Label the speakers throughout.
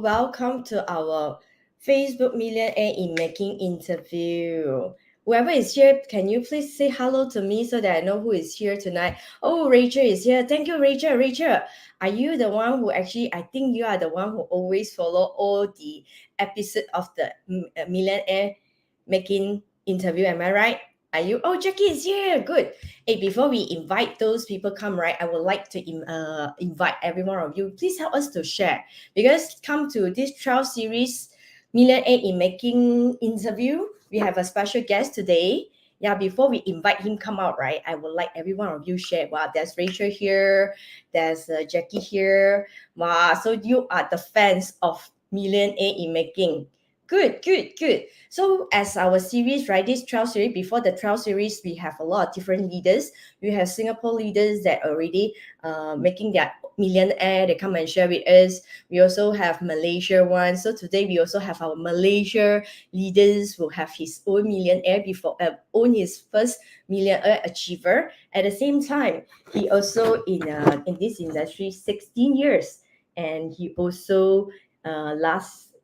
Speaker 1: welcome to our Facebook Millionaire in Making interview. Whoever is here, can you please say hello to me so that I know who is here tonight? Oh, Rachel is here. Thank you, Rachel. Rachel, are you the one who actually, I think you are the one who always follow all the episode of the Millionaire Making interview. Am I right? Are you? Oh, Jackie is here. Good. Hey, before we invite those people come, right, I would like to invite every one of you. Please help us to share, because come to this 12 series Millionaire in Making interview. We have a special guest today. Yeah, before we invite him come out, right, I would like every one of you share. Wow, there's Rachel here. There's Jackie here. Wow, so you are the fans of Millionaire in Making. Good. So as our series, right, this 12 series, before the 12 series, we have a lot of different leaders. We have Singapore leaders that already making their millionaire. They come and share with us. We also have Malaysia one. So today we also have our Malaysia leaders who have his own millionaire before, own his first millionaire achiever. At the same time, he also in this industry 16 years. And he also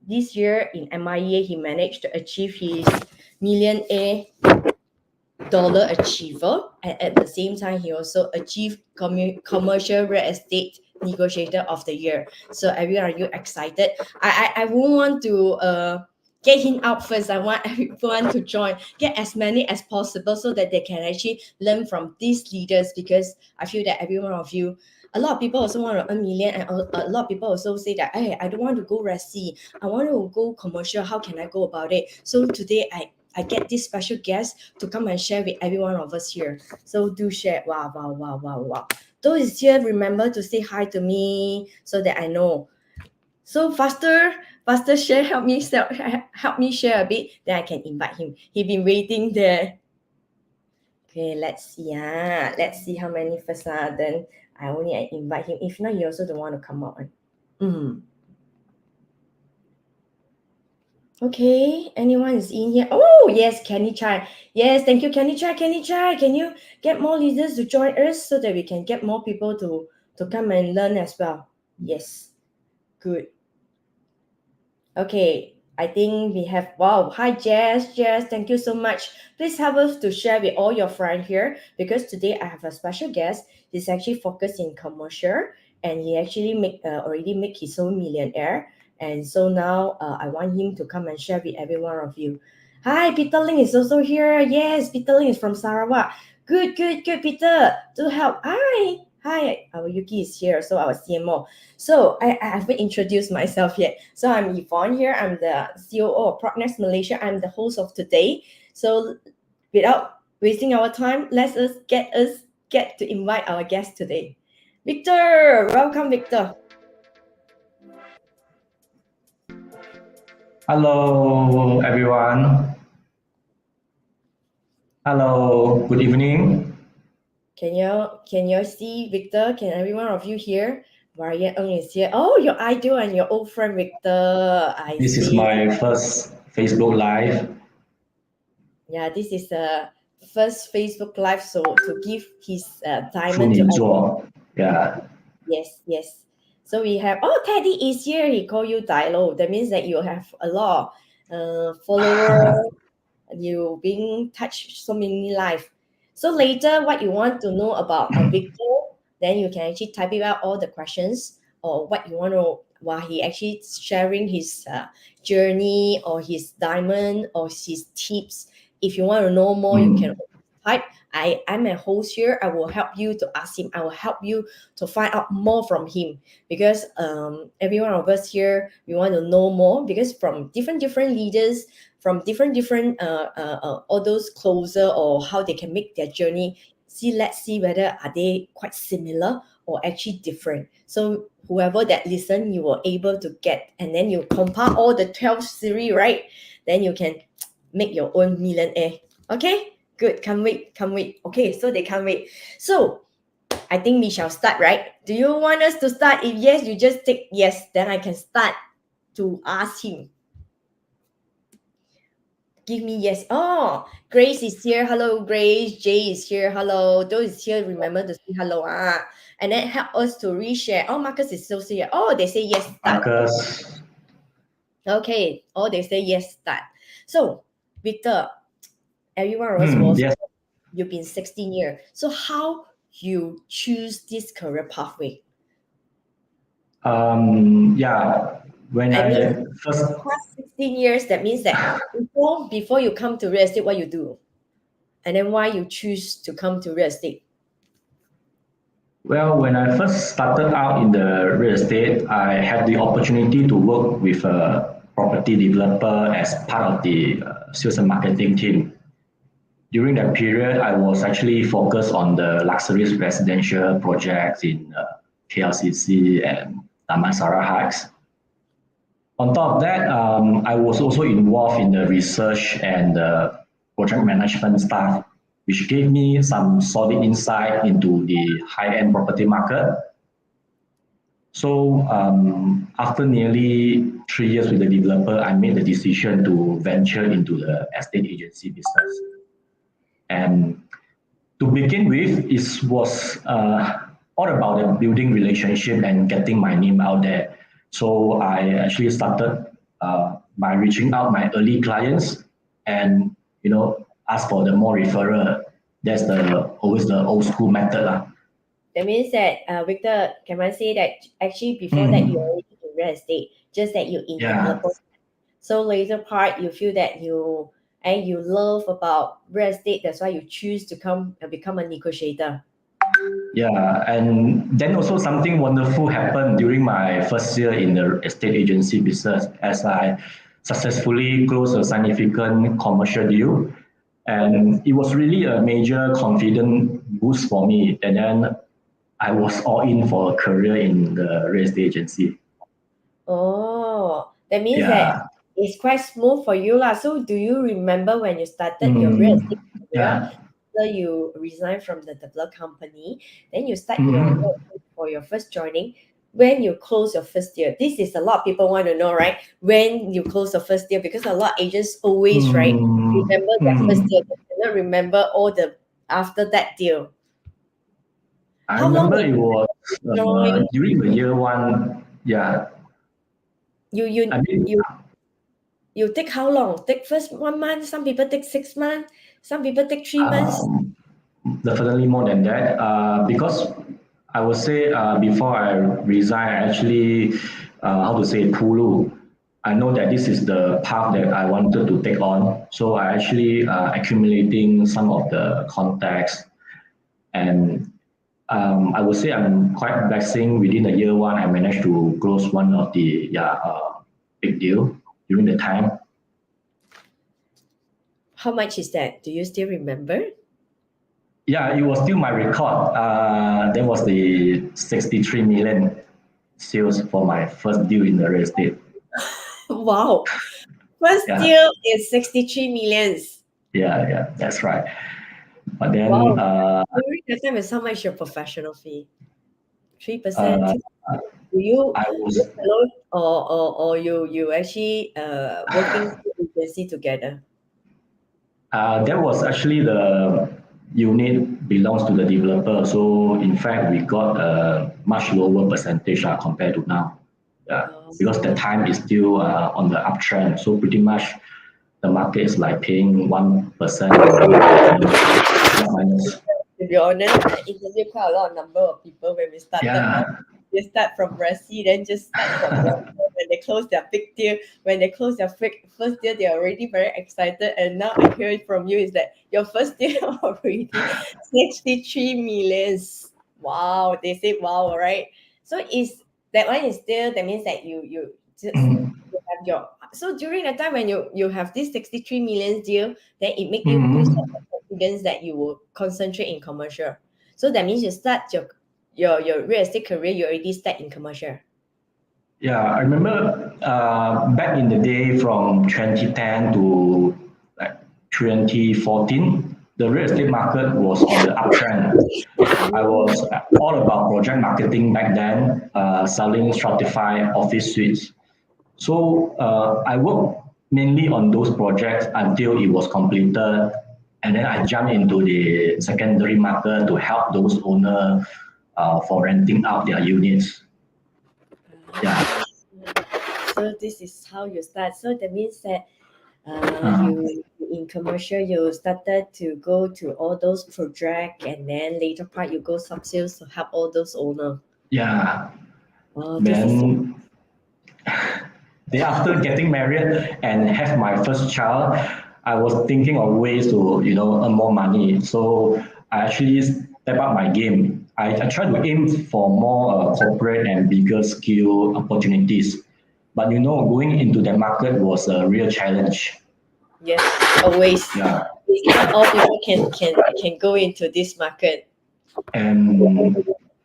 Speaker 1: this year in MIEA, he managed to achieve his millionaire dollar achiever. And at the same time, he also achieved commercial real estate negotiator of the year. So everyone, are you excited? I won't want to get him out first. I want everyone to join, get as many as possible so that they can actually learn from these leaders, because I feel that every one of you, a lot of people also want to earn million, and a lot of people also say that, hey, I don't want to go resi, I want to go commercial. How can I go about it? So today I get this special guest to come and share with every one of us here. So do share. Wow. Those here, remember to say hi to me so that I know. So faster share, help me share a bit, then I can invite him. He's been waiting there. Okay, let's see. Let's see how many first. Then I only invite him. If not, you also don't want to come out. Okay, anyone is in here? Oh, yes, Kenny Chai. Yes, thank you, Kenny Chai. Can you get more leaders to join us so that we can get more people to come and learn as well? Yes, good. Okay, I think we have, wow, hi Jess, thank you so much. Please help us to share with all your friends here, because today I have a special guest. He's actually focused in commercial, and he actually already make his own millionaire. And so now I want him to come and share with every one of you. Hi, Peter Ling is also here. Yes, Peter Ling is from Sarawak. Good, Peter. Do help. Hi, our Yuki is here, so our CMO. So I haven't introduced myself yet. So I'm Yvonne here. I'm the COO of Prognex Malaysia. I'm the host of today. So without wasting our time, let us get to invite our guest today. Victor, welcome, Victor.
Speaker 2: Hello, everyone. Hello, good evening.
Speaker 1: Can you see Victor? Can every one of you hear? Marian Ng is here. Oh, your idol and your old friend Victor.
Speaker 2: This is my first Facebook Live.
Speaker 1: Yeah, this is the first Facebook Live, so to give his diamond to
Speaker 2: everyone. Yeah.
Speaker 1: Yes. So we have, Teddy is here. He called you Dilo. That means that you have a lot of followers. You being touched so many lives. So later, what you want to know about Victor, then you can actually type it out all the questions, or what you want to, while he actually sharing his journey or his diamond or his tips. If you want to know more, you can type. I'm a host here. I will help you to ask him. I will help you to find out more from him, because every one of us here, we want to know more, because from different leaders, from different all those closer, or how they can make their journey. Let's see whether are they quite similar or actually different. So whoever that listen, you were able to get, and then you compile all the 12 series, right? Then you can make your own millionaire. Okay, good. Can't wait. Okay, so they can't wait. So I think we shall start, right? Do you want us to start? If yes, you just take yes, then I can start to ask him. Give me yes. Oh, Grace is here. Hello, Grace. Jay is here. Hello. Those here, remember to say hello. And then help us to reshare. Oh, Marcus is still here. Oh, they say yes. Start.
Speaker 2: Marcus.
Speaker 1: Okay, all they say yes, start. So, Victor, everyone else was
Speaker 2: Yes.
Speaker 1: you've been 16 years. So how you choose this career pathway?
Speaker 2: Yeah. When
Speaker 1: I mean,
Speaker 2: I first,
Speaker 1: past 16 years, that means that before you come to real estate, what you do? And then why you choose to come to real estate?
Speaker 2: well, when I first started out in the real estate, I had the opportunity to work with a property developer as part of the sales and marketing team. During that period, I was actually focused on the luxurious residential projects in KLCC and Damansara Heights. On top of that, I was also involved in the research and project management stuff, which gave me some solid insight into the high-end property market. So after nearly 3 years with the developer, I made the decision to venture into the estate agency business. And to begin with, it was all about the building relationship and getting my name out there. So I actually started by reaching out my early clients and ask for the more referral. That's always the old school method.
Speaker 1: That means that, Victor, can I say that actually before that you already in real estate, just that you in developer. So later part you feel that you love about real estate, that's why you choose to come and become a negotiator.
Speaker 2: Yeah, and then also something wonderful happened during my first year in the estate agency business as I successfully closed a significant commercial deal. And it was really a major confidence boost for me. And then I was all in for a career in the real estate agency.
Speaker 1: Oh, that means that it's quite smooth for you lah. So do you remember when you started your real estate career? So you resigned from the development company, then you start your work for your first joining. When you close your first year, this is a lot of people want to know, right? When you close your first year, because a lot of agents always, right, remember their first year, but cannot remember all the after that deal.
Speaker 2: I remember it was during the year one. Yeah.
Speaker 1: You take how long? Take first 1 month. Some people take 6 months. Some people take 3 months.
Speaker 2: Definitely more than that. Because I would say before I resign, I actually, pulu. I know that this is the path that I wanted to take on. So I actually accumulating some of the contacts, and I would say I'm quite blessing. Within the year one, I managed to close one of the big deal during the time.
Speaker 1: How much is that? Do you still remember?
Speaker 2: Yeah, it was still my record. That was the 63 million sales for my first deal in the real estate.
Speaker 1: Wow. First deal is 63 millions.
Speaker 2: Yeah, that's right. But then
Speaker 1: during that time is how much your professional fee? 3%? Do you work alone or you actually working with agency together?
Speaker 2: That was actually the unit belongs to the developer. So in fact, we got a much lower percentage compared to now. Because the time is still on the uptrend. So pretty much the market is like paying 1%.
Speaker 1: To be honest, I interview quite a lot of number of people when we started. They start from Resi, then just start from when they close their big deal. When they close their first deal, they're already very excited. And now I hear it from you is that your first deal already 63 millions. Wow, they say wow, right? So is that one is still, that means that you just you have your, so during the time when you have this 63 million deal, then it make you boost up the confidence that you will concentrate in commercial. So that means you start your real estate career, you already start in commercial.
Speaker 2: Yeah, I remember back in the day from 2010 to like 2014, the real estate market was on the uptrend. I was all about project marketing back then, selling stratified office suites. So I worked mainly on those projects until it was completed. And then I jumped into the secondary market to help those owners for renting out their units. Yeah.
Speaker 1: So this is how you start. So that means that you in commercial you started to go to all those projects, and then later part you go sub sales to help all those owner.
Speaker 2: Yeah.
Speaker 1: Oh, this is so
Speaker 2: Then after getting married and have my first child, I was thinking of ways to earn more money. So I actually step up my game. I try to aim for more corporate and bigger scale opportunities. But going into the market was a real challenge.
Speaker 1: yes, always.
Speaker 2: Yeah.
Speaker 1: Not all people can go into this market.
Speaker 2: And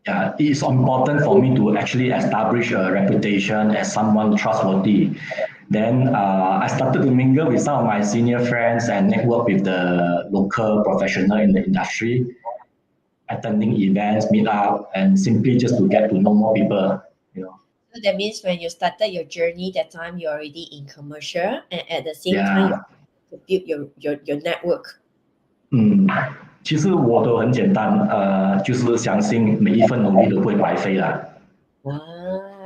Speaker 2: yeah, it is important for me to actually establish a reputation as someone trustworthy. Then I started to mingle with some of my senior friends and network with the local professional in the industry, attending events, meet up, and simply just to get to know more people.
Speaker 1: So that means when you started your journey, that time you're already in commercial, and at the same time
Speaker 2: Yeah.
Speaker 1: you build your network.
Speaker 2: 其实我都很简单，就是相信每一份努力都不会白费啦。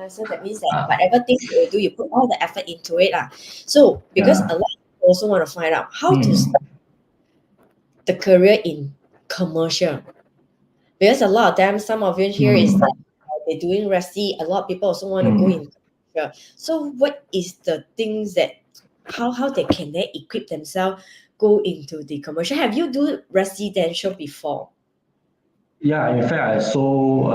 Speaker 1: So that means that whatever things you do, you put all the effort into it. So because
Speaker 2: Yeah.
Speaker 1: a lot of people also want to find out how to start the career in commercial. Because a lot of them, some of you here is that they're doing resi. A lot of people also want to go in commercial. So what is the things that how they equip themselves go into the commercial? Have you do residential before?
Speaker 2: Yeah, in fact, I saw,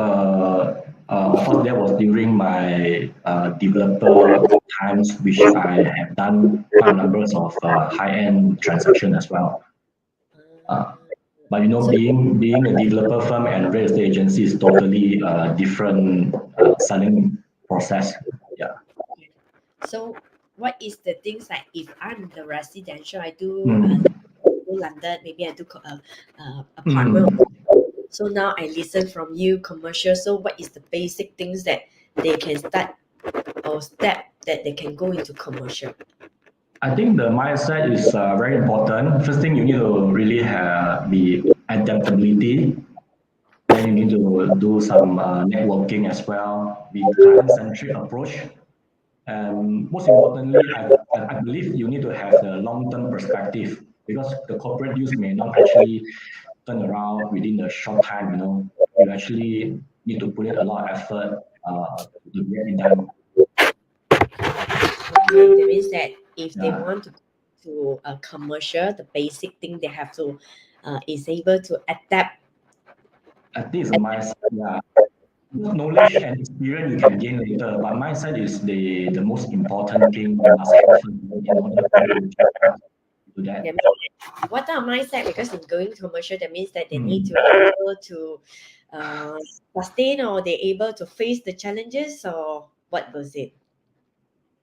Speaker 2: of course, that was during my developer times, which I have done quite numbers of high-end transaction as well. But being a developer firm and real estate agency is totally different selling process. Yeah.
Speaker 1: So what is the things like if I'm the residential, I do London, maybe I do apartment. So now I listen from you commercial. So what is the basic things that they can start or step that they can go into commercial?
Speaker 2: I think the mindset is very important. First thing, you need to really have the adaptability. Then you need to do some networking as well, be client-centric approach. And most importantly, I believe you need to have the long-term perspective, because the corporate deals may not actually turn around within a short time. You actually need to put in a lot of effort to get it done.
Speaker 1: That means that if they want to go to a commercial, the basic thing they have to is able to adapt.
Speaker 2: I think it's a mindset. Yeah. Knowledge and experience you can gain later, but mindset is the most important thing you must have in order to do that.
Speaker 1: What are mindset? Because in going to commercial, that means that they need to be able to sustain, or they're able to face the challenges, or what was it?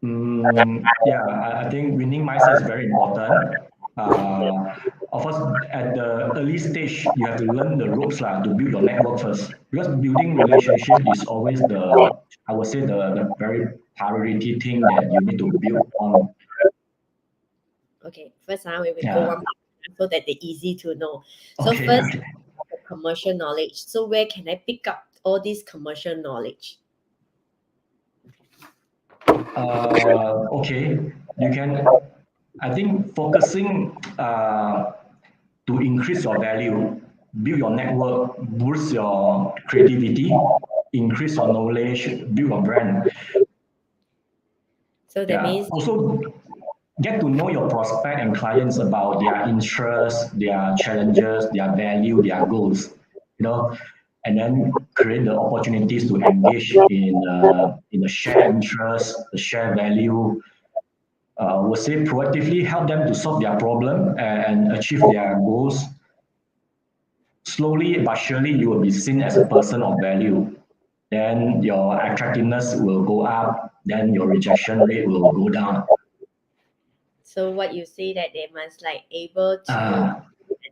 Speaker 2: Yeah, I think winning mindset is very important. Of course, at the early stage, you have to learn the ropes to build your network first. Because building relationship is always I would say, the very priority thing that you need to build on.
Speaker 1: Okay, first we will go one so that they're easy to know. So first, the commercial knowledge. So where can I pick up all this commercial knowledge?
Speaker 2: Okay, you can, I think, focusing to increase your value, build your network, boost your creativity, increase your knowledge, build your brand.
Speaker 1: So that means
Speaker 2: also get to know your prospect and clients about their interests, their challenges, their value, their goals, and then create the opportunities to engage in the shared interest, the shared value. We'll say proactively help them to solve their problem and achieve their goals. Slowly but surely, you will be seen as a person of value. Then your attractiveness will go up. Then your rejection rate will go down.
Speaker 1: So what you say that they must able to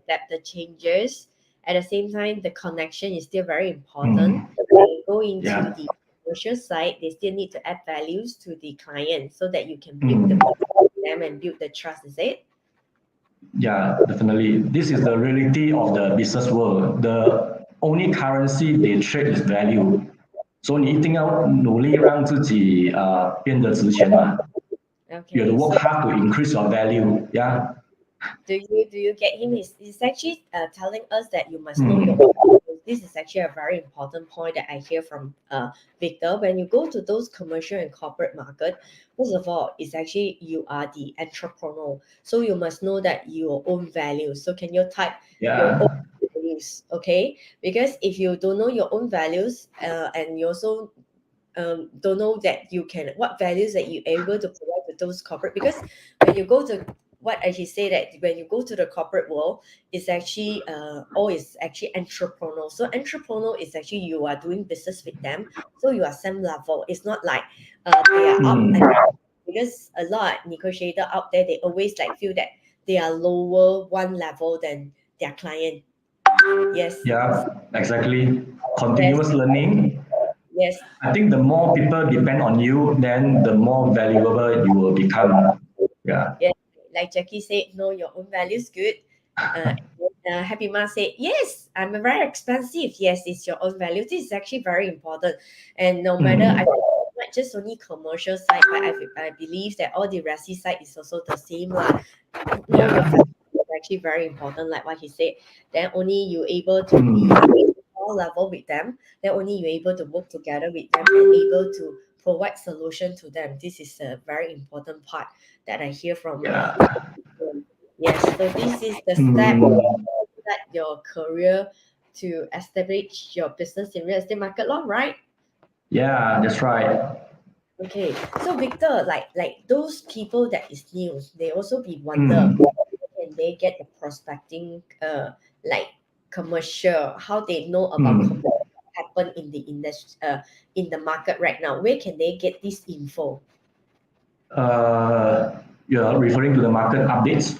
Speaker 1: adapt the changes. At the same time, the connection is still very important. When you go into the commercial side, they still need to add values to the client so that you can build them and build the trust, is it?
Speaker 2: Yeah, definitely. This is the reality of the business world. The only currency they trade is value. 所以你一定要努力让自己变得值钱嘛。You have to
Speaker 1: Okay,
Speaker 2: work
Speaker 1: so
Speaker 2: hard to increase your value. Yeah.
Speaker 1: do you get him? He's actually telling us that you must know your
Speaker 2: Hmm.
Speaker 1: own values. This is actually a very important point that I hear from Victor. When you go to those commercial and corporate market, first of all, it's actually you are the entrepreneur, so you must know that your own values. So can you type your own
Speaker 2: Yeah.
Speaker 1: values? Okay, because if you don't know your own values, and you also don't know that you can what values that you're able to provide to those corporate, because when you go to what I should say that when you go to the corporate world, it's actually all is actually entrepreneurial. So entrepreneurial is actually you are doing business with them, so you are same level. It's not like they are up
Speaker 2: Hmm.
Speaker 1: and because a lot of negotiator out there, they always like feel that they are lower one level than their client. Yes,
Speaker 2: Yeah. Exactly.
Speaker 1: yes,
Speaker 2: Continuous learning.
Speaker 1: yes.
Speaker 2: I think the more people depend on you, then the more valuable you will become. Yeah.
Speaker 1: Yeah, like Jackie said, know your own values. Good. Uh, Happy Ma said, yes, I'm very expensive. Yes, it's your own value. This is actually very important. And no matter, I
Speaker 2: Hmm.
Speaker 1: think not just only commercial side, but I believe that all the resi side is also the same. Lah. Know your
Speaker 2: Yeah.
Speaker 1: value is actually very important, like what he said. Then only you able to be
Speaker 2: Hmm.
Speaker 1: all level with them. Then only you able to work together with them and able to provide solution to them. This is a very important part that I hear from
Speaker 2: Yeah.
Speaker 1: yes. So this is the step
Speaker 2: Hmm.
Speaker 1: that your career to establish your business in real estate market law, right?
Speaker 2: Yeah, that's right.
Speaker 1: Okay. So Victor, like those people that is new, they also be wonder
Speaker 2: Hmm.
Speaker 1: can they get the prospecting like commercial, how they know about
Speaker 2: Hmm.
Speaker 1: commercial happen in the industry in the market right now. Where can they get this info?
Speaker 2: You're referring to the market updates?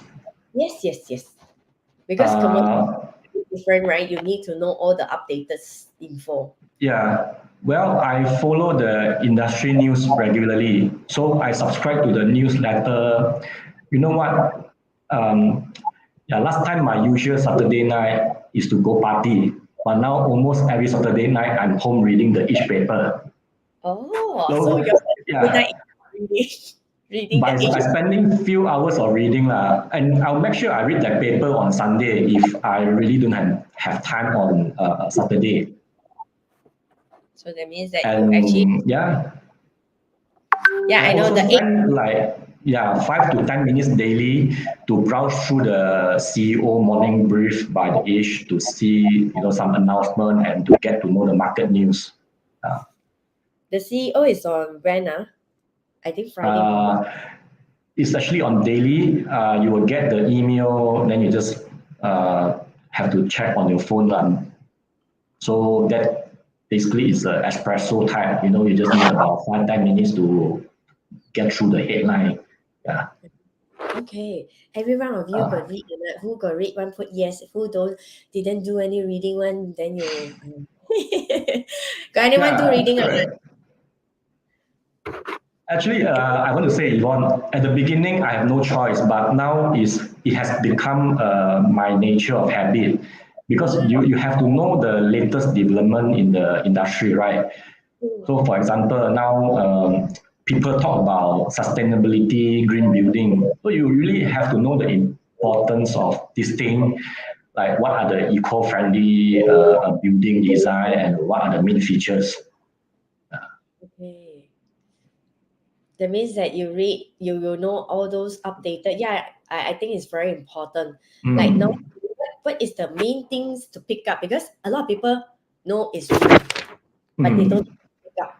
Speaker 1: Yes, yes, yes. Because commercial
Speaker 2: Uh,
Speaker 1: is different, right? You need to know all the updated info.
Speaker 2: yeah. Well, I follow the industry news regularly. So I subscribe to the newsletter. You know what? Yeah, last time my usual Saturday night is to go party. But now almost every Saturday night I'm home reading the each paper.
Speaker 1: Oh, so
Speaker 2: So
Speaker 1: your
Speaker 2: yeah,
Speaker 1: night reading reading the
Speaker 2: by
Speaker 1: age.
Speaker 2: spending few hours of reading lah, and I'll make sure I read that paper on Sunday if I really don't have time on Saturday.
Speaker 1: So that means that you actually
Speaker 2: And yeah,
Speaker 1: yeah,
Speaker 2: I
Speaker 1: I know
Speaker 2: also
Speaker 1: the age.
Speaker 2: spend like 5 to 10 minutes daily to browse through the CEO morning brief by the age to see some announcement and to get to know the market news. Uh,
Speaker 1: The CEO is on when I think Friday morning.
Speaker 2: uh, it's actually on daily. You will get the email, then you just uh, have to check on your phone. So that basically is an espresso type. You just need about 5 10 minutes to get through the headline. Yeah.
Speaker 1: Okay. Every round of you
Speaker 2: Uh,
Speaker 1: got read or not? Who got read one put yes. Who don't didn't do any reading one, then you got anyone do
Speaker 2: yeah,
Speaker 1: reading or not?
Speaker 2: correct. Actually, I want to say, Yvonne, at the beginning, I have no choice, but now it has become my nature of habit because you have to know the latest development in the industry, right? So, for example, now people talk about sustainability, green building. So, you really have to know the importance of this thing, like what are the eco-friendly building design and what are the main features.
Speaker 1: Okay. That means that you read, you will know all those updated. Yeah, I think it's very important. Like now,
Speaker 2: Mm,
Speaker 1: what is the main things to pick up? Because a lot of people know it's reading, but they don't
Speaker 2: mm.
Speaker 1: pick up.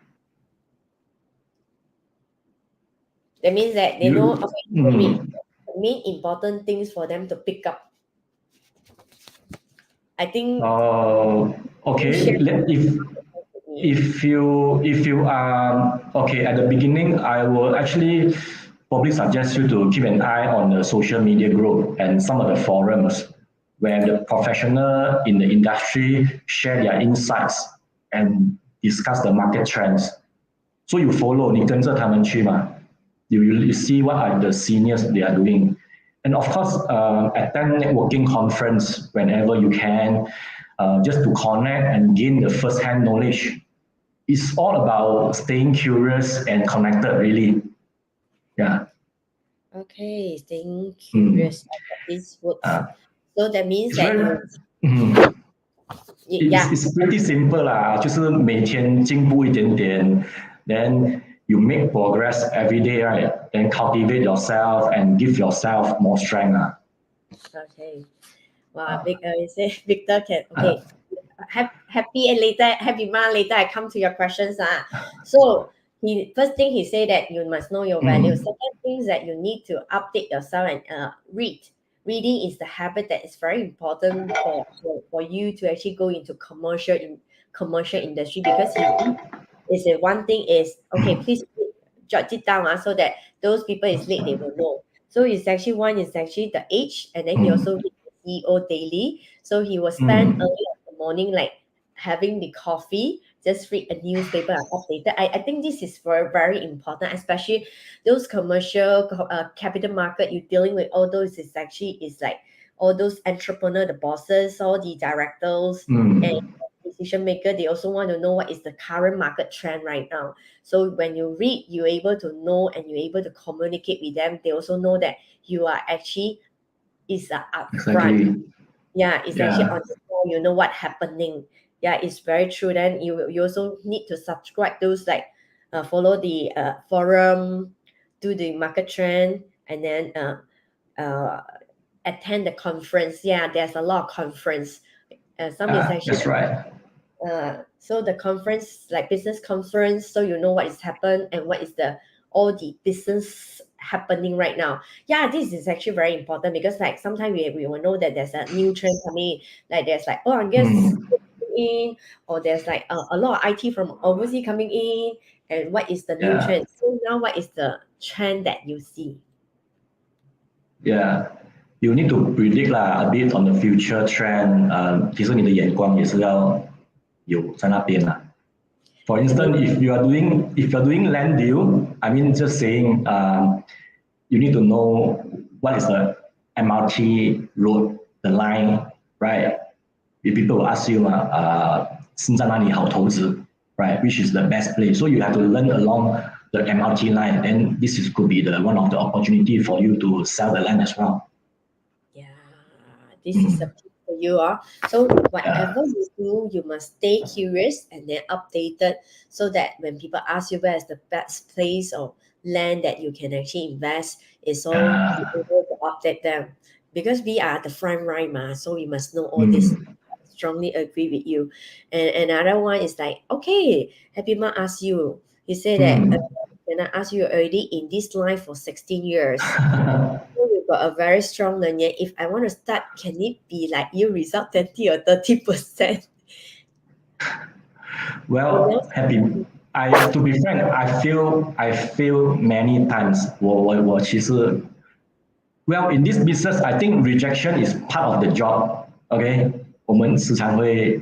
Speaker 1: That means that they know,
Speaker 2: You,
Speaker 1: okay, they read.
Speaker 2: mm.
Speaker 1: The main important things for them to pick up. I think you
Speaker 2: Okay.
Speaker 1: share with me.
Speaker 2: If you are okay at the beginning, I will actually probably suggest you to keep an eye on the social media group and some of the forums where the professional in the industry share their insights and discuss the market trends. So you follow, 你跟着他们去嘛，you see what are the seniors they are doing. And of course, attend networking conference whenever you can, just to connect and gain the first-hand knowledge. it's all about staying curious and connected, really. Yeah.
Speaker 1: Okay, staying curious. This works. So that means that
Speaker 2: it's pretty simple 啦，就是每天进步一点点 then you make progress every day, right? Then cultivate yourself and give yourself more strength.
Speaker 1: Okay. Wow, you say Victor can happy and happy month later I come to your questions. So first thing he said that you must know your values. Second thing is that you need to update yourself and read. Reading is the habit that is very important for you to actually go into commercial industry, because one thing is, okay, please jot it down so that those people is late, they will know. So it's actually one is actually the age, and then he also read the CEO daily. So he will spend early in the morning like having the coffee, just read a newspaper and updated. I think this is very, very important, especially those commercial capital market. You're dealing with all those is like all those entrepreneur, the bosses, all the directors and decision maker. They also want to know what is the current market trend right now. So when you read, you're able to know and you're able to communicate with them. They also know that you are actually upfront.
Speaker 2: Exactly.
Speaker 1: Yeah, it's actually on the floor, you know what happening. Yeah, it's very true. Then you also need to subscribe those like follow the forum, do the market trend, and then attend the conference. Yeah, there's a lot of conference. Some is actually
Speaker 2: that's right.
Speaker 1: So the conference, like business conference, so you know what is happened and what is all the business happening right now. Yeah, this is actually very important, because like sometimes we will know that there's a new trend coming, like there's like I guess in, or there's like a lot of IT from overseas coming in, and what is the new trend. So now what is the trend that you see?
Speaker 2: Yeah, you need to predict a bit on the future trend. 其实你的眼光也是要有在那边啦。For instance, if you are doing land deal, I mean just saying, you need to know what is the MRT road, the line, right? If people will ask you, 现在哪里好投资, right? Which is the best place? So you have to learn along the MRT line, and could be one of the opportunity for you to sell the land as well.
Speaker 1: Yeah, this is a tip for you. So whatever you do, you must stay curious and then updated, so that when people ask you where is the best place or land that you can actually invest, it's all able to update them. Because we are the front line, so we must know all this. Strongly agree with you. And another one is like, okay, Happy Ma asked you, he said that, can I ask you already in this line for 16 years? So you've got a very strong learning. If I want to start, can it be like you result 20 or 30%?
Speaker 2: Well, to be frank, I feel many times. Well, in this business, I think rejection is part of the job. Okay, 我们时常会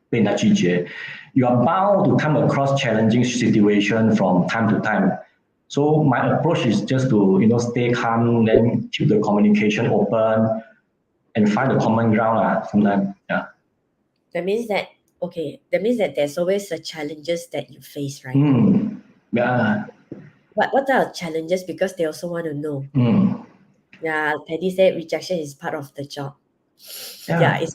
Speaker 2: 被人家拒绝. You are bound to come across challenging situation from time to time. So my approach is just to stay calm, then keep the communication open, and find a common ground. Sometimes, yeah.
Speaker 1: That means that there's always the challenges that you face, right?
Speaker 2: Yeah.
Speaker 1: But what are the challenges? Because they also want to know. Yeah, Teddy said rejection is part of the job.
Speaker 2: I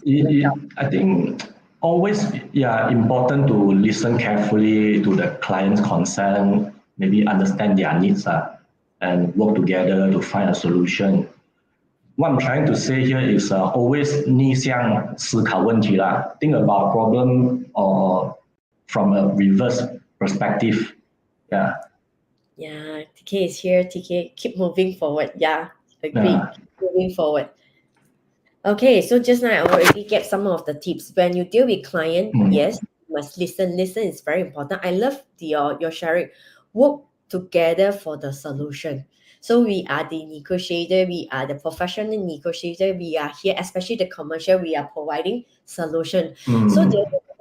Speaker 2: think always important to listen carefully to the client's concern, maybe understand their needs and work together to find a solution. What I'm trying to say here is always 逆向思考问题啦. Think about problem or from a reverse perspective. Yeah.
Speaker 1: Yeah, TK is here. TK, keep moving forward. Yeah, agree. Moving forward. Okay, so just now I already get some of the tips. When you deal with client, yes, you must listen. Listen is very important. I love your sharing. Work together for the solution. So we are the negotiator, we are the professional negotiator, we are here, especially the commercial, we are providing solution. So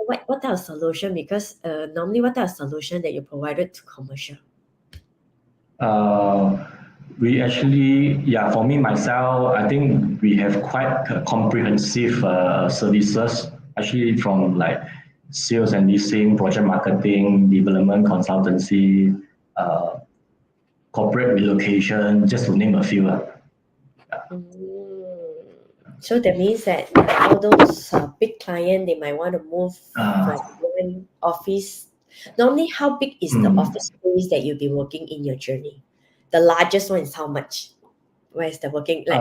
Speaker 1: what type of solution? Because normally what type of solution that you provided to commercial?
Speaker 2: We actually, for me, myself, I think we have quite comprehensive services, actually from like sales and leasing, project marketing, development consultancy, corporate relocation, just to name a few.
Speaker 1: So that means that all those big client, they might want to move from one office. Normally, how big is the office space that you'll be working in your journey? The largest one is how much? Where is the working like?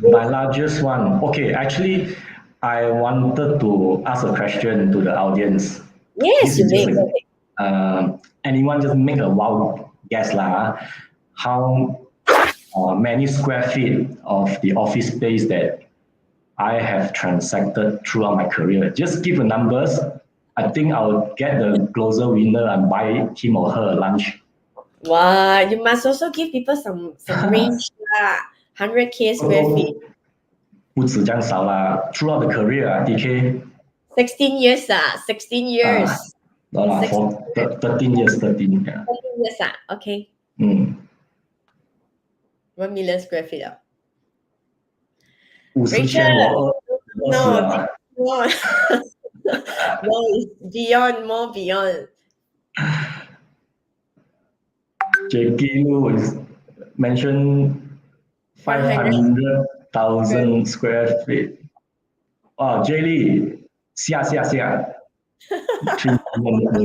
Speaker 2: My largest one. Okay, actually, I wanted to ask a question to the audience.
Speaker 1: Yes,
Speaker 2: This
Speaker 1: you
Speaker 2: is just
Speaker 1: may.
Speaker 2: anyone just make a wild guess lah. How many square feet of the office space that I have transacted throughout my career? Just give the numbers. I think I'll get the closer winner and buy him or her a lunch.
Speaker 1: Wow, you must also give people some range lah. 100K square feet.
Speaker 2: 不止这样少啦 throughout the career, DK.
Speaker 1: 16 years 16 years.
Speaker 2: No lah, for 13 years, 13. Yeah.
Speaker 1: 13 years okay. 1 million square feet
Speaker 2: 50,000
Speaker 1: No, it's beyond, more beyond.
Speaker 2: JQ is mentioned 500,000 square feet. Oh, J Lee, 下。我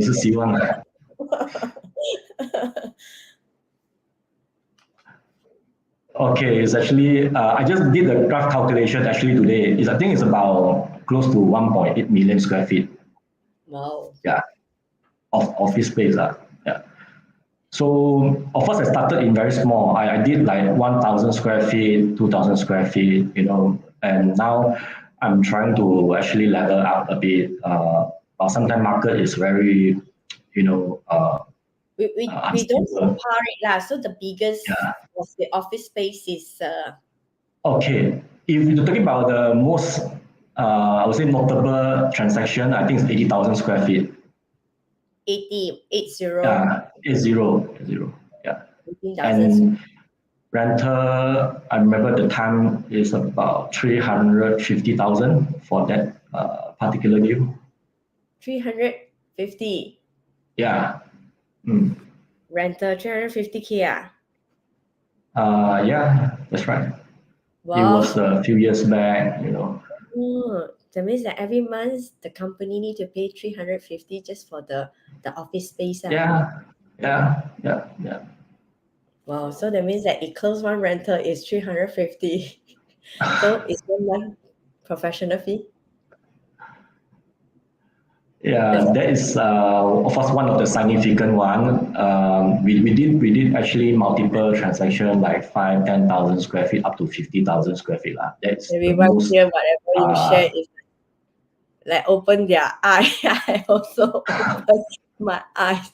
Speaker 2: 是希望的。Okay, it's actually, I just did the rough calculation actually today. I think it's about close to 1.8 million square feet.
Speaker 1: Wow.
Speaker 2: Yeah, of office space. Yeah. So, of course, I started in very small. I did like 1,000 square feet, 2,000 square feet, and now I'm trying to actually level up a bit. But sometimes market is very,
Speaker 1: we don't compare it lah. So the biggest of the office space is
Speaker 2: okay. If you're talking about the most I would say notable transaction, I think it's 80,000 square feet.
Speaker 1: 80.
Speaker 2: Yeah, 80. Yeah.
Speaker 1: 18,000.
Speaker 2: And rental, I remember the time is about 350,000 for that particular deal.
Speaker 1: 350.
Speaker 2: Yeah.
Speaker 1: Rental 350K
Speaker 2: Yeah, that's right.
Speaker 1: Wow.
Speaker 2: It was a few years back,
Speaker 1: That means that every month the company need to pay 350 just for the office space.
Speaker 2: Yeah.
Speaker 1: Wow, so that means that 𝐿 one rental is 350. So is 1 month professional fee?
Speaker 2: Yeah, that is of course one of the significant one. We did actually multiple transactions like 5,000-10,000 square feet up to 50,000 square feet. That's
Speaker 1: everyone here, whatever you share is like open their eye. I also open my eyes,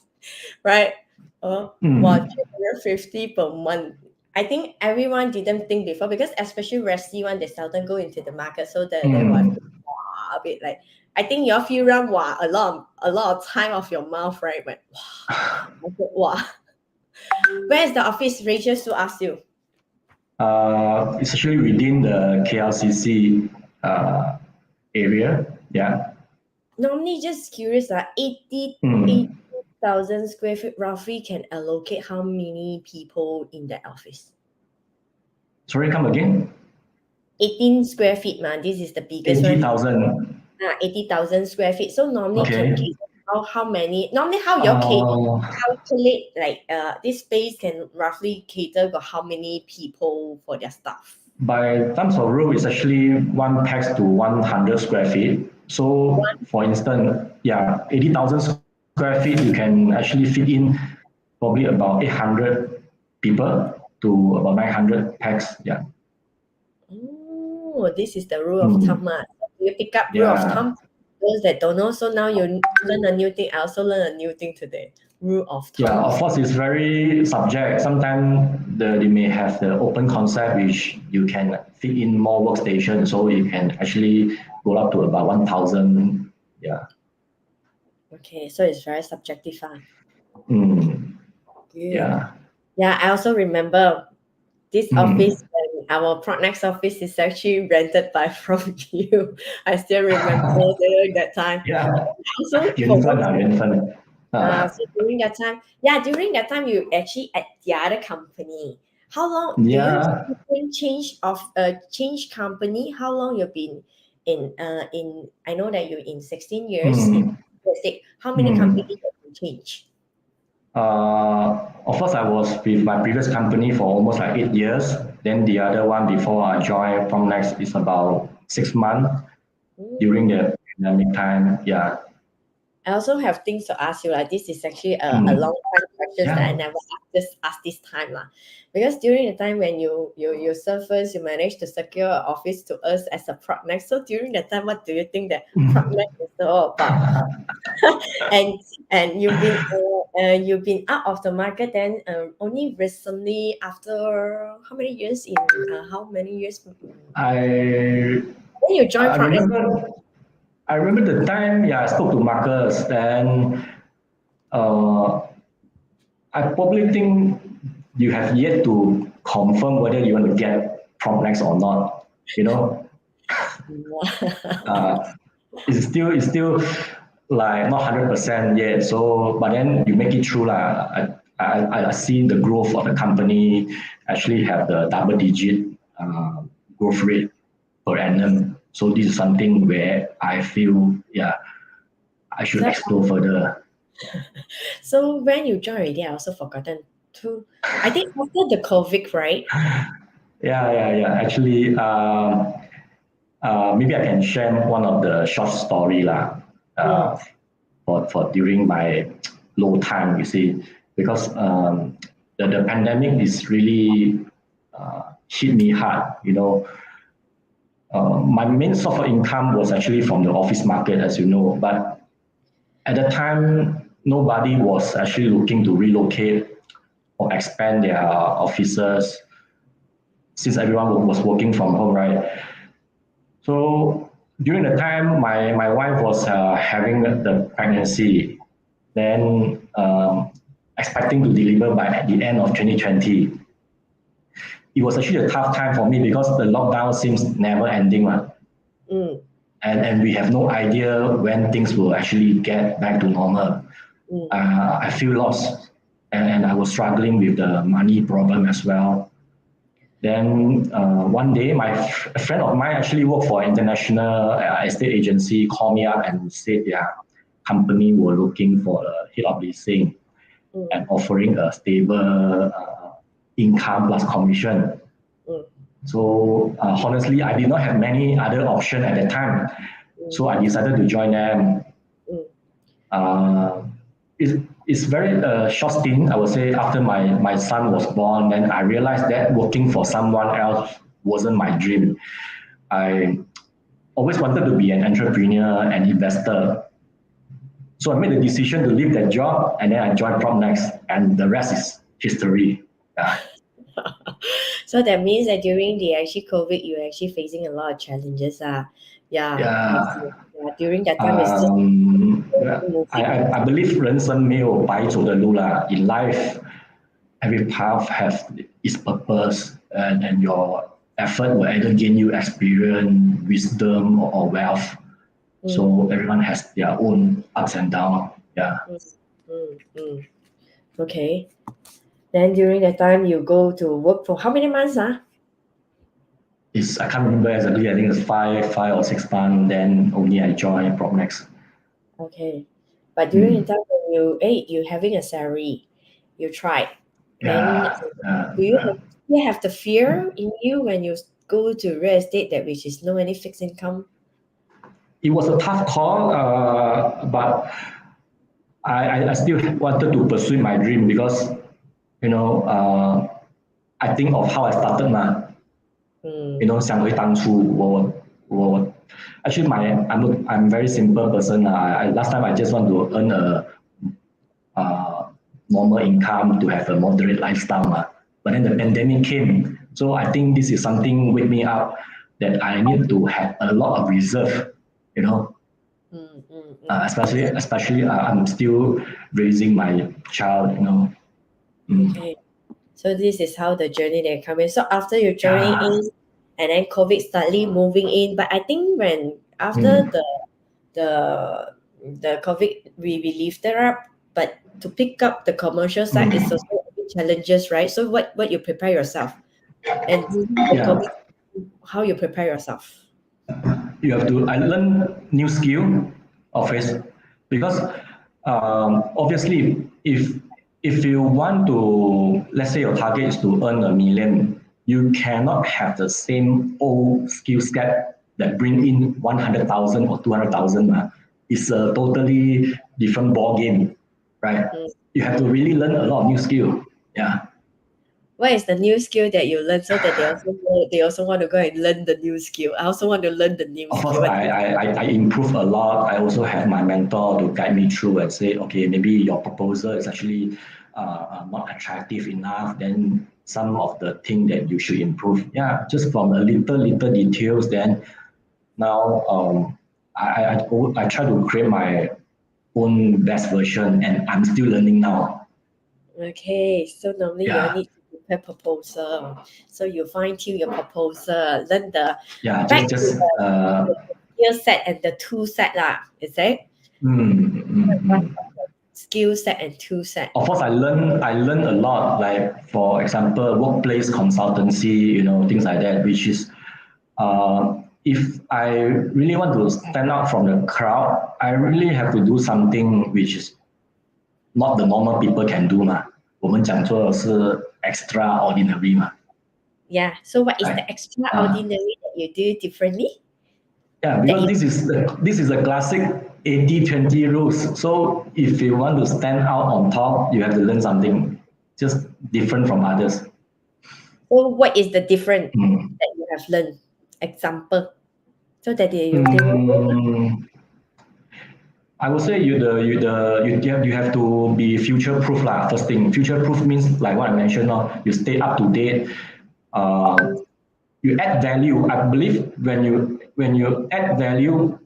Speaker 1: right? Wow, 350 per month. I think everyone didn't think before because especially resi one, they seldom go into the market, so they want a bit like. I think your few run a lot of time off your mouth, right? But wow. Where is the office? Rachel to ask you.
Speaker 2: It's actually within the KLCC area. Yeah.
Speaker 1: Normally, just curious, 80,000 square feet roughly can allocate how many people in the office?
Speaker 2: Sorry, come again.
Speaker 1: 18 square feet, man. This is the biggest
Speaker 2: 80,000.
Speaker 1: 80,000 square feet. So normally
Speaker 2: Okay.
Speaker 1: can how many? Normally how your calculate like this space can roughly cater for how many people for their staff?
Speaker 2: By terms of rule, it's actually 1 pax to 100 square feet. So, for instance, 80,000 square feet, you can actually fit in probably about 800 people to about 900 pax. Yeah.
Speaker 1: Oh, this is the rule of thumb. You pick up rule of thumb. Those that don't know, so now you learn a new thing. I also learned a new thing today. Rule of thumb.
Speaker 2: Yeah, of course, it's very subject. Sometimes they may have the open concept, which you can fit in more workstations, so you can actually go up to about 1,000. Yeah.
Speaker 1: Okay, so it's very subjective.
Speaker 2: Yeah.
Speaker 1: Yeah, I also remember this office when our Prognex office is actually rented by from you. I still remember during that time.
Speaker 2: Yeah,
Speaker 1: Also, for
Speaker 2: 缘分啊，缘分。
Speaker 1: so during that time, during that time you actually at the other company. How long do you
Speaker 2: Yeah.
Speaker 1: change company? How long you've been in? I know that you're in 16 years in
Speaker 2: Mm,
Speaker 1: real estate. How many
Speaker 2: mm.
Speaker 1: companies have you changed?
Speaker 2: Of course, I was with my previous company for almost like 8 years. Then the other one before I joined Promnex is about 6 months during
Speaker 1: Mm.
Speaker 2: the pandemic time. Yeah.
Speaker 1: I also have things to ask you. Like this is actually a
Speaker 2: Mm.
Speaker 1: long time questions that I
Speaker 2: Yeah.
Speaker 1: never asked this time lah. Because during the time when you serve first, you managed to secure an office to us as a Prognex. So during that time, what do you think that Prognex is all about? and and you've been out of the market then only recently after how many years
Speaker 2: I
Speaker 1: when you joined
Speaker 2: I
Speaker 1: Prognex?
Speaker 2: remember the time. Yeah, I spoke to Marcus. Then uh, I probably think you have yet to confirm whether you want to get Promnex or not. You know, uh, it's still like not 100% yet. So, but then you make it through lah. I see the growth of the company actually have the double digit growth rate per annum. So this is something where I feel I should
Speaker 1: so,
Speaker 2: explore further.
Speaker 1: so when you joined already, I also forgotten to I think after the COVID, right?
Speaker 2: Yeah. Actually, maybe I can share one of the short story lah.
Speaker 1: Mm,
Speaker 2: For during my low time, you see, because the pandemic is really hit me hard. My main source of income was actually from the office market, as you know, but at the time, nobody was actually looking to relocate or expand their offices since everyone was working from home, right? So during the time, my wife was having the pregnancy, then expecting to deliver by the end of 2020. It was actually a tough time for me because the lockdown seems never ending.
Speaker 1: mm,
Speaker 2: And we have no idea when things will actually get back to normal.
Speaker 1: mm,
Speaker 2: I feel lost and I was struggling with the money problem as well. Then one day, a friend of mine actually worked for an international estate agency, called me up and said their company were looking for a head of leasing
Speaker 1: mm,
Speaker 2: and offering a stable income plus commission.
Speaker 1: mm,
Speaker 2: So honestly, I did not have many other options at the time. So I decided to join them.
Speaker 1: mm.
Speaker 2: Uh, it's very short stint, I would say, after my son was born. Then I realized that working for someone else wasn't my dream. I always wanted to be an entrepreneur and investor. So I made the decision to leave that job and then I joined Promnex and the rest is history. Yeah.
Speaker 1: So that means that during the actually COVID, you're actually facing a lot of challenges. Yeah,
Speaker 2: Yeah.
Speaker 1: during that time, it's just
Speaker 2: I believe 人生没有白走的路 lah. In life, every path has its purpose, and your effort will either gain you experience, wisdom, or wealth. So everyone has their own ups and downs. Yeah.
Speaker 1: Mm. Okay. Then during that time, you go to work for how many months?
Speaker 2: I can't remember exactly. I think it's five or 6 months. Then only I joined Promnex.
Speaker 1: Okay. But during the time when you having a salary, you tried. Then do you have the fear in you when you go to real estate that which is no any fixed income?
Speaker 2: It was a tough call, but I still wanted to pursue my dream because, I think of how I started 嘛。想回当初我 actually I'm very simple person. Last time I just want to earn a normal income to have a moderate lifestyle. But then the pandemic came. So I think this is something wake me up that I need to have a lot of reserve, especially I'm still raising my child.
Speaker 1: Okay. So this is how the journey they come in. So after you joining
Speaker 2: Yeah.
Speaker 1: in, and then COVID slightly moving in, but I think when after the COVID we lifted up, but to pick up the commercial side is also a bit challenges, right? So what you prepare yourself, and during the
Speaker 2: Yeah.
Speaker 1: COVID, how you prepare yourself?
Speaker 2: You have to I learn new skill always because obviously if you want to, let's say your target is to earn 1 million, you cannot have the same old skill set that bring in 100,000 or 200,000. It's a totally different ball game, right? You have to really learn a lot of new skill. Yeah.
Speaker 1: What is the new skill that you learn so that they also want to go and learn the new skill? I also want to learn the new
Speaker 2: Of course,
Speaker 1: skill.
Speaker 2: I improve a lot. I also have my mentor to guide me through and say, okay, maybe your proposal is actually not attractive enough. Then some of the thing that you should improve. Yeah, just from a little details. Then now I try to create my own best version, and I'm still learning now.
Speaker 1: Okay, so normally you
Speaker 2: Yeah,
Speaker 1: need to prepare proposal. So you fine tune your proposal, learn the
Speaker 2: yeah,
Speaker 1: back to
Speaker 2: just
Speaker 1: the skill set and the tool set lah. Is it?
Speaker 2: mm, mm, mm.
Speaker 1: Skill set and tool set.
Speaker 2: Of course, I learn a lot. Like for example, workplace consultancy, things like that. Which is, if I really want to stand out from the crowd, I really have to do something which is not the normal people can do 嘛。我们讲做的是 extraordinary 嘛。
Speaker 1: Yeah. So what is the
Speaker 2: Right.
Speaker 1: extraordinary that you do differently?
Speaker 2: Yeah, because this is a classic 80-20 rules. So if you want to stand out on top, you have to learn something just different from others.
Speaker 1: So what is the difference that you have learned? Example. So that they will know.
Speaker 2: I would say you have to be future proof lah. First thing, future proof means like what I mentioned. You stay up to date. You add value. I believe when you add value,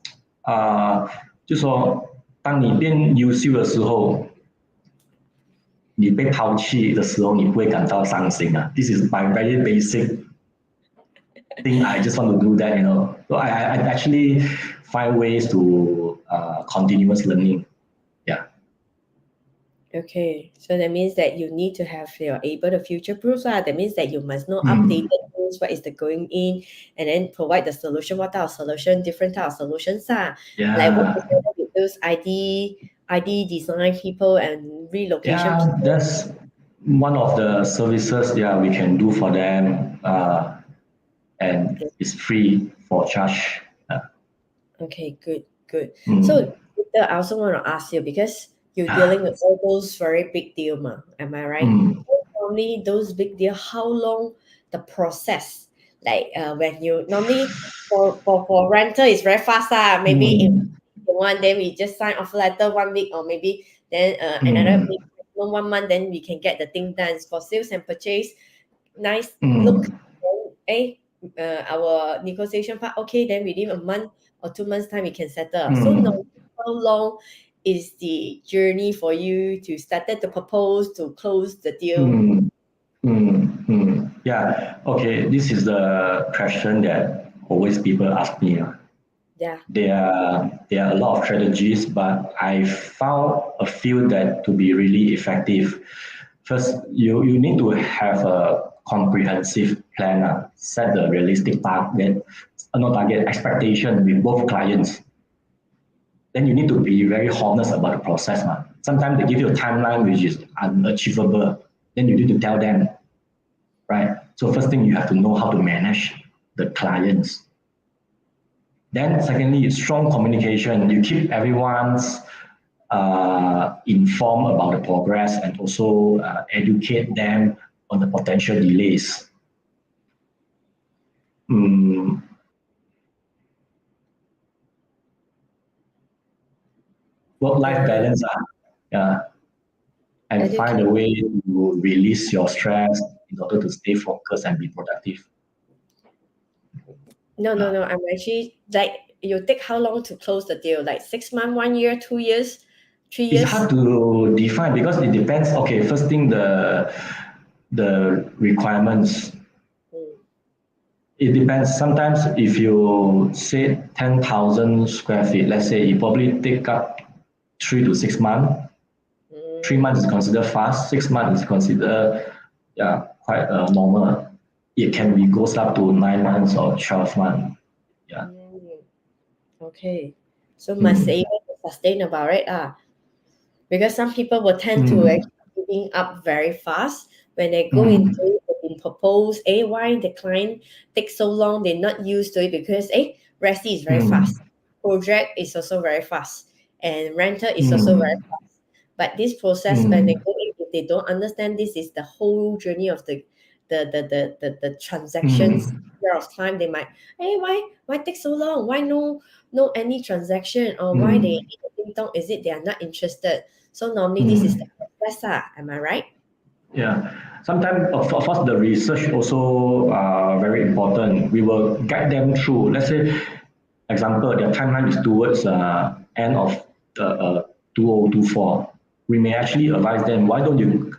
Speaker 2: 就说当你变优秀的时候，你被抛弃的时候，你不会感到伤心啊。This is my very basic thing. I just want to do that. So I actually find ways to continuous learning. Yeah.
Speaker 1: Okay, so that means that you need to have you're able to future proof lah. That means that you must know updated things, what is the going in, and then provide the solution, what type of solution, different type of solutions lah.
Speaker 2: Yeah.
Speaker 1: Like work together with those ID design people and relocation
Speaker 2: Yeah,
Speaker 1: people.
Speaker 2: that's one of the services we can do for them, and it's free for charge.
Speaker 1: Okay, good. So Victor, I also want to ask you because you're dealing with all those very big deal, ma. Am I right? Normally those big deal, how long the process? Like when you normally for rental is very fast maybe in one day we just sign offer letter 1 week or maybe then another week, 1 month, then we can get the thing done. For sales and purchase, nice look, our negotiation part, okay, then within a month or 2 months time we can settle. So now how long is the journey for you to start to propose to close the deal?
Speaker 2: Yeah. Okay. This is the question that always people ask me.
Speaker 1: Yeah.
Speaker 2: There are a lot of strategies, but I found a few that to be really effective. First, you need to have a comprehensive plan. Set the realistic target expectation with both clients. Then you need to be very honest about the process. Sometimes they give you a timeline which is unachievable. Then you need to tell them, right? So first thing, you have to know how to manage the clients. Then secondly, strong communication. You keep everyone's informed about the progress and also educate them on the potential delays. Work-life balance. And find a way to release your stress in order to stay focused and be productive.
Speaker 1: No. I'm actually like, you take how long to close the deal? Like 6 months, 1 year, 2 years, 3 years?
Speaker 2: It's hard to define because it depends. Okay, first thing, the the requirements.
Speaker 1: Mm.
Speaker 2: It depends. Sometimes if you say 10,000 square feet, let's say it probably take up 3 to 6 months. 3 months is considered fast. 6 months is considered quite normal. It can be goes up to 9 months or 12 months. Yeah.
Speaker 1: Okay. So must able to sustain about it. Because some people will tend to actually giving up very fast when they go into it, they've been proposed, why the client takes so long, they're not used to it because Resi is very fast. Project is also very fast. And renter is also very fast. But this process, when they go in, if they don't understand this is the whole journey of the transactions period of time, they might, why take so long? Why no any transaction? Or why they need a ding dong? Is it they are not interested? So normally this is the process, am I right?
Speaker 2: Yeah. Sometimes, of course, the research also very important. We will guide them through. Let's say, example, their timeline is towards end of 2024. We may actually advise them, why don't you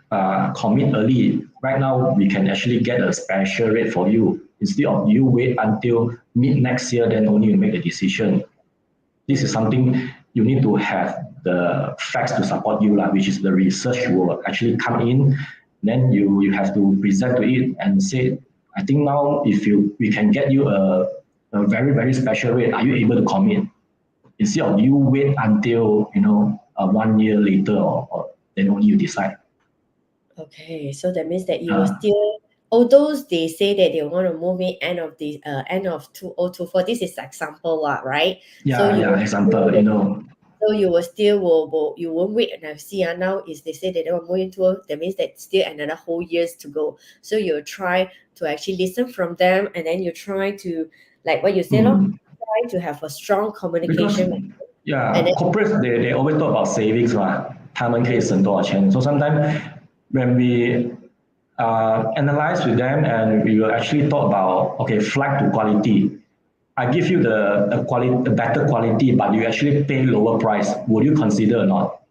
Speaker 2: commit early? Right now, we can actually get a special rate for you. Instead of you wait until mid next year, then only you make the decision. This is something you need to have the facts to support you, which is the research will actually come in. Then you have to present to it and say, I think now if we can get you a very, very special rate, are you able to commit? Instead of you wait until 1 year later or then only you decide.
Speaker 1: Okay, so that means that you will still, although they say that they want to move in end of 2024, this is example, right?
Speaker 2: Yeah,
Speaker 1: so you
Speaker 2: example,
Speaker 1: So you will still you won't wait and see now is they say that they will move into, that means that still another whole years to go. So you'll try to actually listen from them, and then you try to, like what you say, try to have a strong communication.
Speaker 2: Because corporates they always talk about savings 他们可以省多少钱. So sometimes when we analyze with them and we will actually talk about flight to quality. I give you the better quality, but you actually pay lower price. Would you consider or not?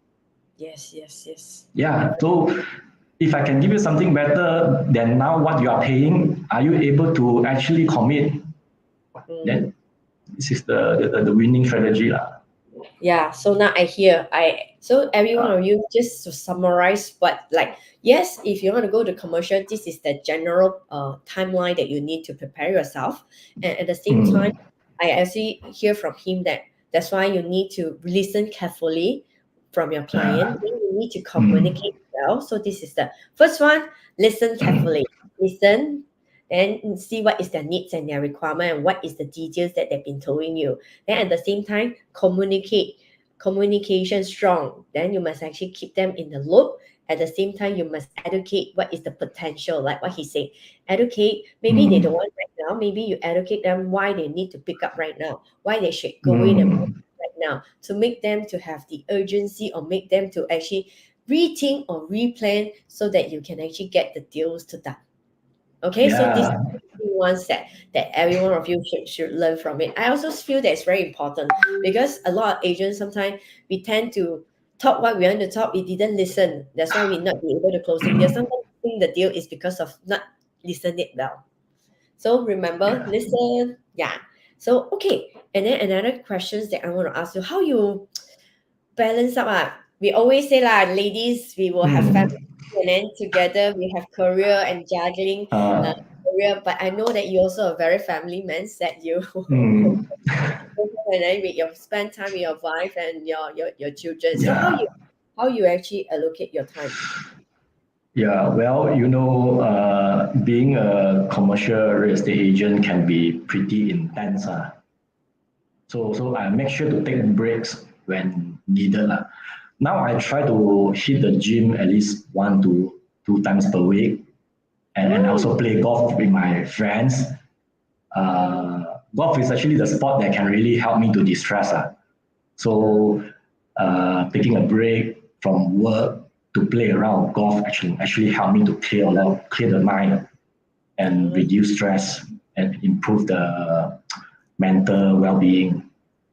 Speaker 1: Yes.
Speaker 2: Yeah. So if I can give you something better than now what you are paying, are you able to actually commit? Then this is the winning strategy.
Speaker 1: Yeah, so now so every one of you, just to summarize yes, if you want to go to commercial, this is the general timeline that you need to prepare yourself. And at the same time, I actually hear from him that that's why you need to listen carefully from your client. Then you need to communicate well. So this is the first one, listen carefully. Listen, then see what is their needs and their requirement and what is the details that they've been telling you. Then at the same time, communication strong. Then you must actually keep them in the loop. At the same time, you must educate what is the potential, like what he said. Educate, maybe they don't want right now. Maybe you educate them why they need to pick up right now, why they should go in and right now, to make them to have the urgency or make them to actually rethink or replan so that you can actually get the deals to done. Okay, so this is one that every one of you should learn from it. I also feel that it's very important because a lot of agents sometimes we tend to talk what we want to talk. We didn't listen. That's why we not be able to closing deal. Sometimes think the deal is because of not listening it well. So remember, listen. Yeah. So okay, and then another questions that I want to ask you: how you balance up? We always say ladies, we will have family. And then together we have career and juggling career. But I know that you also a very family man. That you and then you spend time with your wife and your children. So how you actually allocate your time?
Speaker 2: Yeah, well, being a commercial real estate agent can be pretty intense. So I make sure to take breaks when needed. Now I try to hit the gym at least 1 to 2 times per week, and also play golf with my friends. Golf is actually the sport that can really help me to distress. So taking a break from work to play around golf actually help me to clear the mind and reduce stress and improve the mental well-being.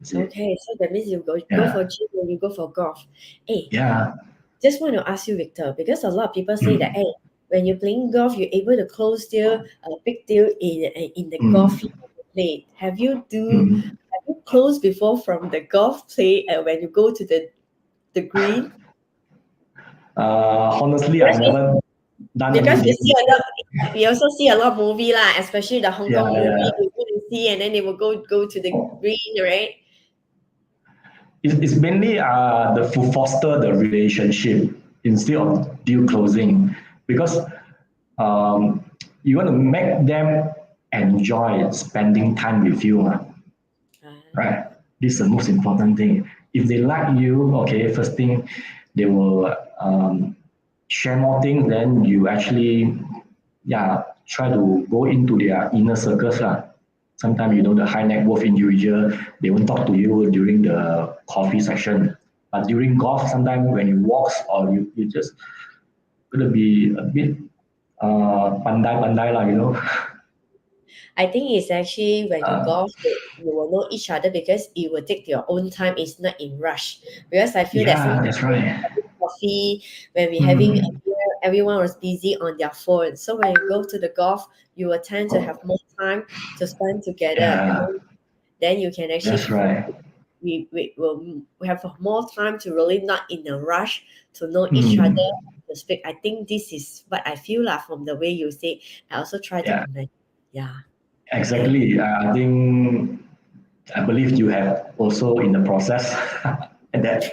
Speaker 1: Okay, so that means you go for gym and you go for golf. Hey,
Speaker 2: Yeah.
Speaker 1: just want to ask you, Victor, because a lot of people say that, hey, when you're playing golf, you're able to close deal, a big deal in the golf field you play. Have you closed before from the golf play when you go to the green?
Speaker 2: Honestly, I never done
Speaker 1: Because
Speaker 2: any deal.
Speaker 1: we also see a lot of movie lah, especially the Hong
Speaker 2: Yeah,
Speaker 1: Kong movie.
Speaker 2: yeah.
Speaker 1: You go and see, and then they will go to the green, right?
Speaker 2: It's mainly to foster the relationship instead of deal closing, because you want to make them enjoy spending time with you, right? This is the most important thing. If they like you, okay, first thing they will share more things. Then you actually, try to go into their inner circles lah. Sometimes, the high net worth individual, they won't talk to you during the coffee session. But during golf, sometimes when you walk or you just gonna be a bit pandai lah.
Speaker 1: I think it's actually when you golf, you will know each other because it will take your own time. It's not in rush. Because I feel that sometimes
Speaker 2: That's right.
Speaker 1: having coffee, when we're having a beer, everyone was busy on their phone. So when you go to the golf, you will tend to have more time to spend together. And then you can actually
Speaker 2: That's right.
Speaker 1: we have more time to really not in a rush to know each other to speak. I think this is what I feel like from the way you say. I also try to imagine. Yeah.
Speaker 2: Exactly. I believe you have also in the process, and that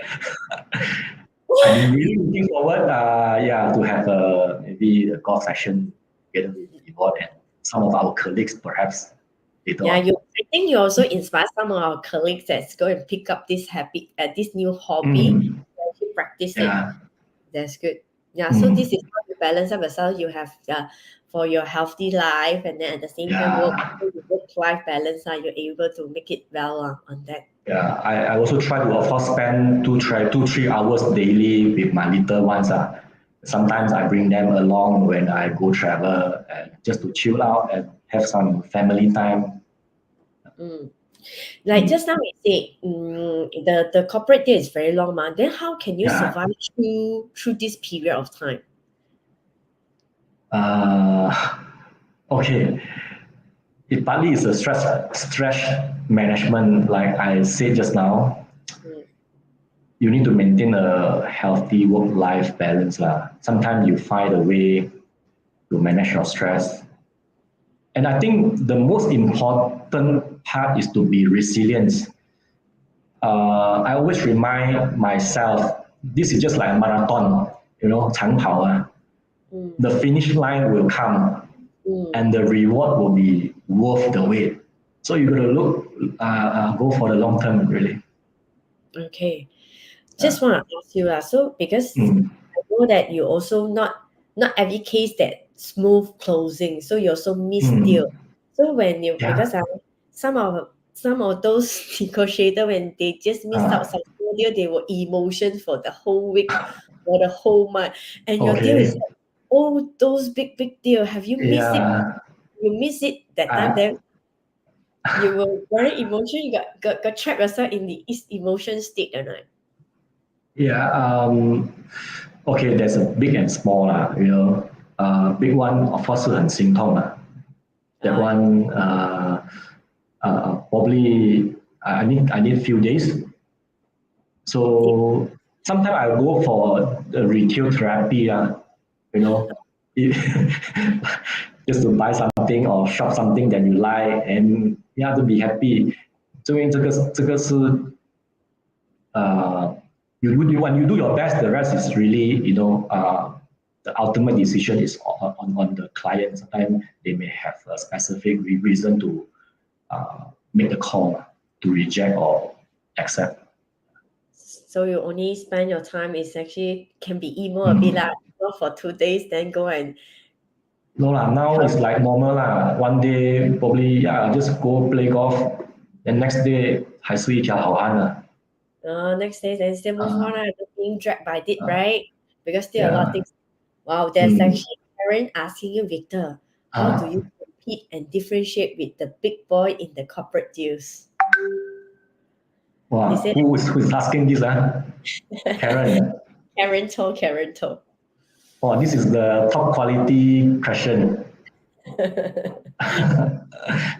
Speaker 2: I'm really looking forward, to have maybe a golf session together with Yvonne and some of our colleagues, perhaps later on.
Speaker 1: I think you also inspire some of our colleagues that's go and pick up this habit, this new hobby, to actually practice it. That's good. Yeah. So this is how you balance up yourself. You have for your healthy life, and then at the same time work-life balance. You're able to make it well on that.
Speaker 2: Yeah, I also try to, of course, spend 3 hours daily with my little ones. Sometimes I bring them along when I go travel, just to chill out and have some family time.
Speaker 1: Like just now we say, the corporate day is very long, man. Then how can you survive through this period of time?
Speaker 2: Okay. It partly is a stress management, like I said just now. You need to maintain a healthy work-life balance. Sometimes you find a way to manage your stress. And I think the most important part is to be resilient. I always remind myself, this is just like a marathon, 长跑. The finish line will come, and the reward will be worth the wait. So you got to go for the long term, really.
Speaker 1: Okay. Just want to ask you, so because I know that you also not every case that smooth closing, so you also miss deal. So when you because some of those negotiators, when they just miss out some deal, they were emotion for the whole week or the whole month, and your deal is like, those big deal. Have you missed it? You miss it that time, then you were very emotional. You got trapped yourself in the emotion state, or not?
Speaker 2: Okay, there's a big and small, big one, of course, 是很心痛 That one, probably I need a few days. So sometimes I go for the retail therapy, just to buy something or shop something that you like, and you have to be happy. 因为这个是when you do your best, the rest is really, the ultimate decision is on the client. Sometimes they may have a specific reason to make the call to reject or accept.
Speaker 1: So you only spend your time is actually can be emo a bit for 2 days, then go and.
Speaker 2: No now it's like normal 1 day probably just go play golf, then next day 还是一条好汉
Speaker 1: next day then still move on, being dragged by it, right? Because still a lot of things. Wow, there's actually a parent asking you, Victor, how do you compete and differentiate with the big boy in the corporate deals?
Speaker 2: Wow, who's asking this? Karen.
Speaker 1: Karen told.
Speaker 2: Oh, this is the top quality question.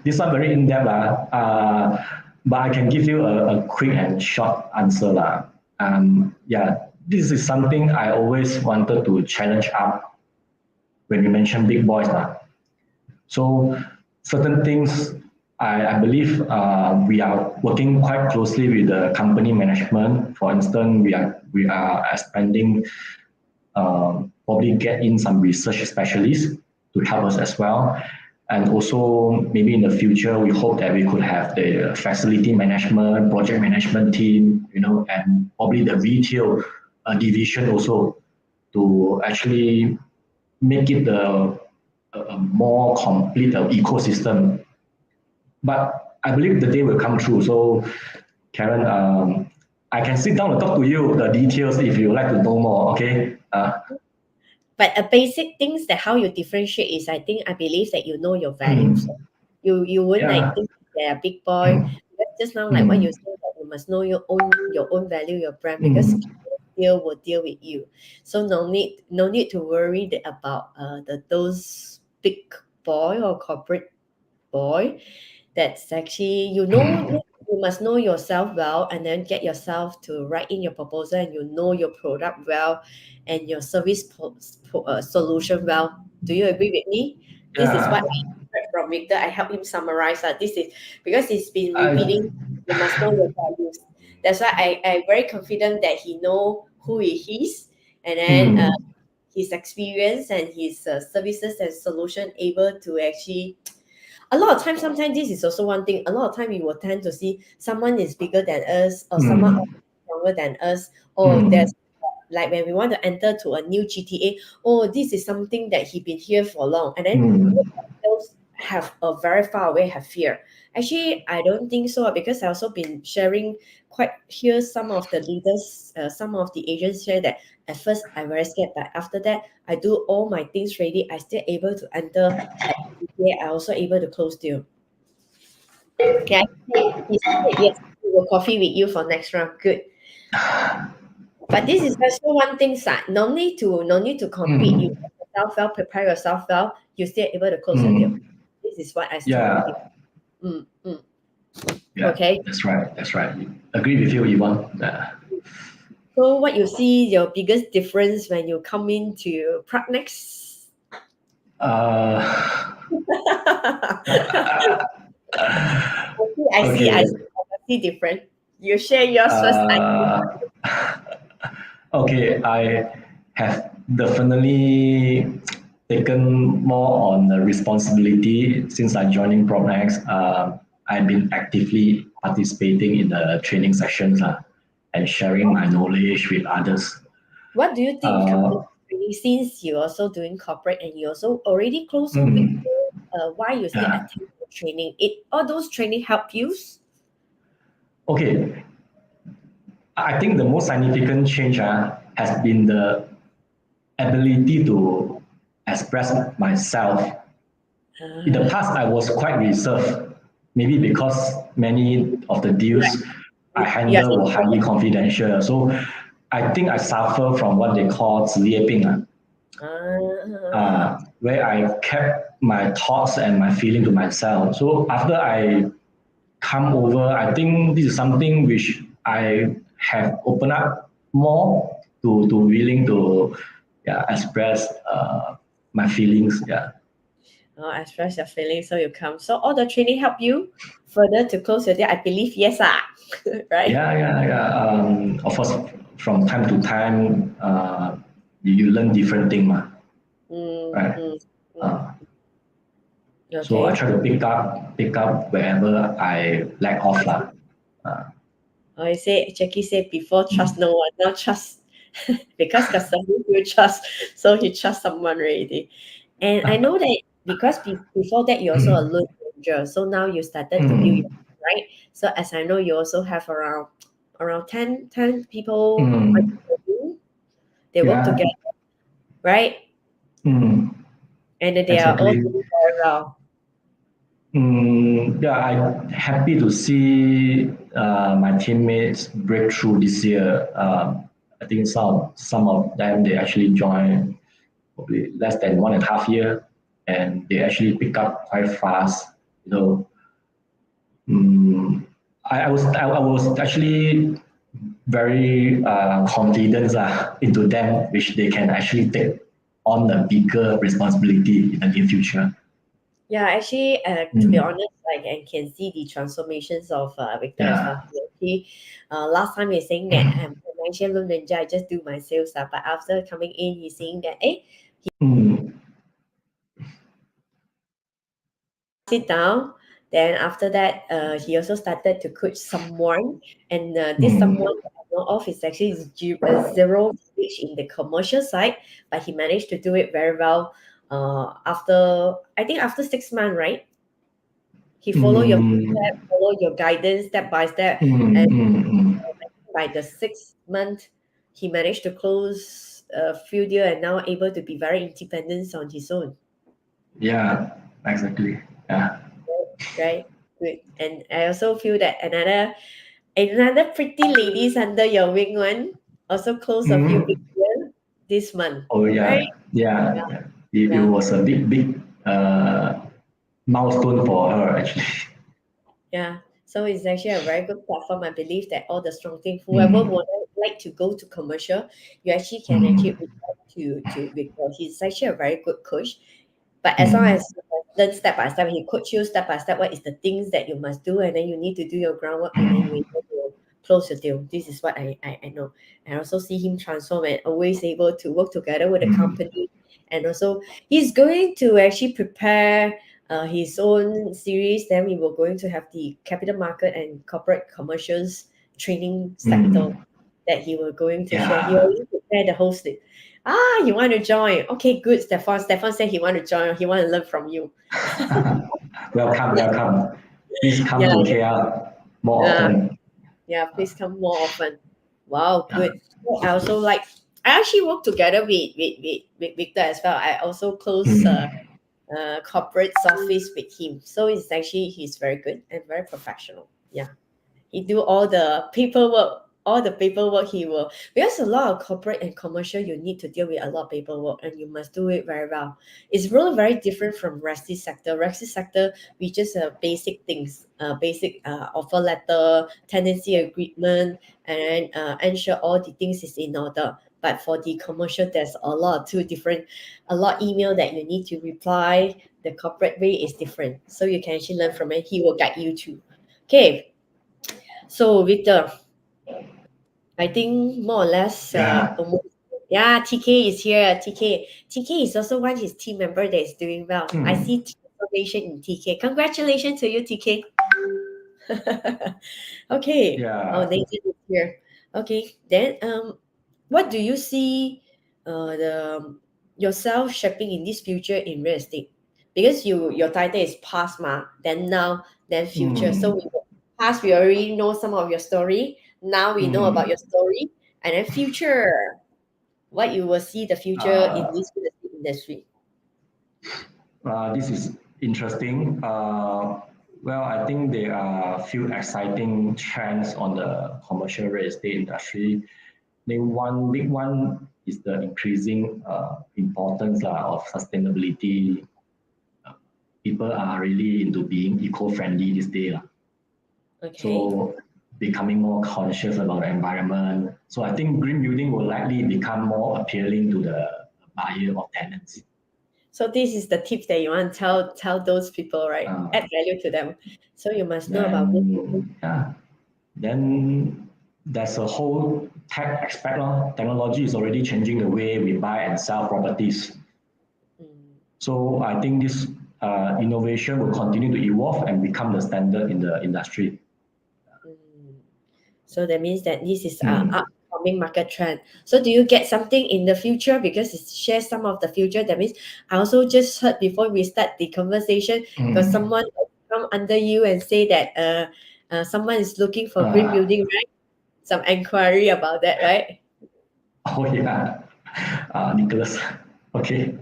Speaker 2: This one very in-depth, but I can give you a quick and short answer. Yeah, this is something I always wanted to challenge up when you mention big boys. So certain things, I believe we are working quite closely with the company management. For instance, we are expanding, probably get in some research specialists to help us as well. And also maybe in the future, we hope that we could have the facility management, project management team, and probably the retail division also to actually make it a more complete ecosystem. But I believe the day will come true. So, Karen, I can sit down and talk to you the details if you like to know more. Okay.
Speaker 1: But a basic things that how you differentiate is, I believe that you know your values. You wouldn't like think they're a big boy. Just now, like what you said, that you must know your own value, your brand, because deal will deal with you. So no need to worry about those big boy or corporate boy. That's actually you must know yourself well, and then get yourself to write in your proposal, and you know your product well, and your service solution well. Do you agree with me? This is what I heard from Victor. I help him summarize that. This is because he's been repeating. You must know your values. That's why I'm very confident that he know who he is, and then his experience and his services and solution able to actually. A lot of times, sometimes this is also one thing. A lot of time you will tend to see someone is bigger than us, or someone stronger than us, or there's like when we want to enter to a new GTA. Oh, this is something that he been here for long, and then those have a very far away have fear. Actually, I don't think so, because I also been sharing quite here some of the leaders, some of the agents share that at first I'm very scared, but after that I do all my things ready. I still able to enter. I also able to close deal. Okay, he said yes, we will coffee with you for next round. Good. But this is also one thing, sir. No need to compete. You prepare yourself well, prepare yourself well. You still able to close the deal. This is what I strongly believe.
Speaker 2: Yeah,
Speaker 1: okay.
Speaker 2: That's right. That's right. Agree with you, Yvonne.
Speaker 1: So what you see your biggest difference when you come into Pragnex? I see different. You share yours first.
Speaker 2: Okay, I have definitely taken more on the responsibility since I'm joining Propnex. I've been actively participating in the training sessions and sharing my knowledge with others.
Speaker 1: What do you think company training, since you're also doing corporate and you also already close so big, why you still attend the training? All those training help you?
Speaker 2: Okay, I think the most significant change has been the ability to express myself. In the past, I was quite reserved, maybe because many of the deals I handle were highly confidential. So I think I suffer from what they call 职业病, where I kept my thoughts and my feeling to myself. So after I come over, I think this is something which I have opened up more to willing to express my feelings.
Speaker 1: Express your feelings, so you come. So all the training help you further to close your deal? I believe yes, right?
Speaker 2: Yeah. Of course, from time to time, you learn different things, right?
Speaker 1: Okay.
Speaker 2: So I try to pick up wherever I lack off.
Speaker 1: I say Jackie said before, trust no one, now trust because customer will trust, so he trusts someone already. And I know that because before that you also a loan manager, so now you started to build your, right? So as I know, you also have around 10 people they work together, right? And they are all doing very well.
Speaker 2: I'm happy to see my teammates break through this year. I think some of them they actually joined probably less than 1.5 years, and they actually pick up quite fast. I was actually very confident into them, which they can actually take on a bigger responsibility in the near future.
Speaker 1: Yeah, actually, to be honest, like I can see the transformations of Victor as well. He actually, last time he's saying that financial loan manager, I just do my sales stuff, but after coming in, he's saying that sit down. Then after that, he also started to coach someone, and this someone that I know of is actually zero knowledge in the commercial side, but he managed to do it very well. After I think after 6 months, right? He follow your step, follow your guidance step by step, and by the 6 month, he managed to close a few deal and now able to be very independent on his own.
Speaker 2: Yeah, exactly. Yeah.
Speaker 1: Right. Good. And I also feel that another pretty ladies under your wing one also closed a few big deals this month.
Speaker 2: Oh yeah,
Speaker 1: right?
Speaker 2: yeah. It was a big milestone for her actually.
Speaker 1: Yeah. So it's actually a very good platform. I believe that all the strong things, whoever would like to go to commercial, you actually can actually reach out to Victor. He's actually a very good coach. But as long as you learn step by step, he coach you step by step what is the things that you must do, and then you need to do your groundwork, and then you able to close your deal. This is what I know. I also see him transform and always able to work together with the company. And also he's going to actually prepare his own series. Then we were going to have the capital market and corporate commercials training sector that he was going to share. He already prepared the whole slip. You want to join? Okay, good, Stefan. Stefan said he want to join. He want to learn from you.
Speaker 2: Welcome. Please come to KL more often.
Speaker 1: Yeah, please come more often. Wow, good. I also I actually work together with Victor as well. I also close corporate office with him. So it's actually he's very good and very professional. Yeah. He do all the paperwork. He will, because a lot of corporate and commercial, you need to deal with a lot of paperwork and you must do it very well. It's really very different from resi sector. Resi sector, we just basic things, basic offer letter, tenancy agreement, and ensure all the things is in order. But for the commercial, there's a lot email that you need to reply. The corporate way is different. So you can actually learn from it. He will guide you too. Okay. So Victor, I think more or less TK is here. TK is also one his team member that is doing well. I see transformation in TK. Congratulations to you, TK. Okay.
Speaker 2: Yeah.
Speaker 1: Oh, Nathan is here. Okay. Then what do you see yourself shaping in this future in real estate? Because your title is past then now, then future. So past we already know some of your story. Now we know about your story, and then future, what you will see the future in this real estate industry.
Speaker 2: This is interesting. Well, I think there are a few exciting trends on the commercial real estate industry. One big one is the increasing importance of sustainability. People are really into being eco-friendly these days.
Speaker 1: Okay.
Speaker 2: So becoming more conscious about the environment. So I think green building will likely become more appealing to the buyer or tenants.
Speaker 1: So this is the tips that you want to tell those people, right? Add value to them. So you must know about this.
Speaker 2: Yeah. Then there's a whole tech aspect. Technology is already changing the way we buy and sell properties. So I think this innovation will continue to evolve and become the standard in the industry.
Speaker 1: So that means that this is upcoming market trend. So do you get something in the future, because it shares some of the future? That means I also just heard before we start the conversation, because someone come under you and say that someone is looking for green building, right? Some inquiry about that, right?
Speaker 2: Oh yeah, Nicholas. Okay.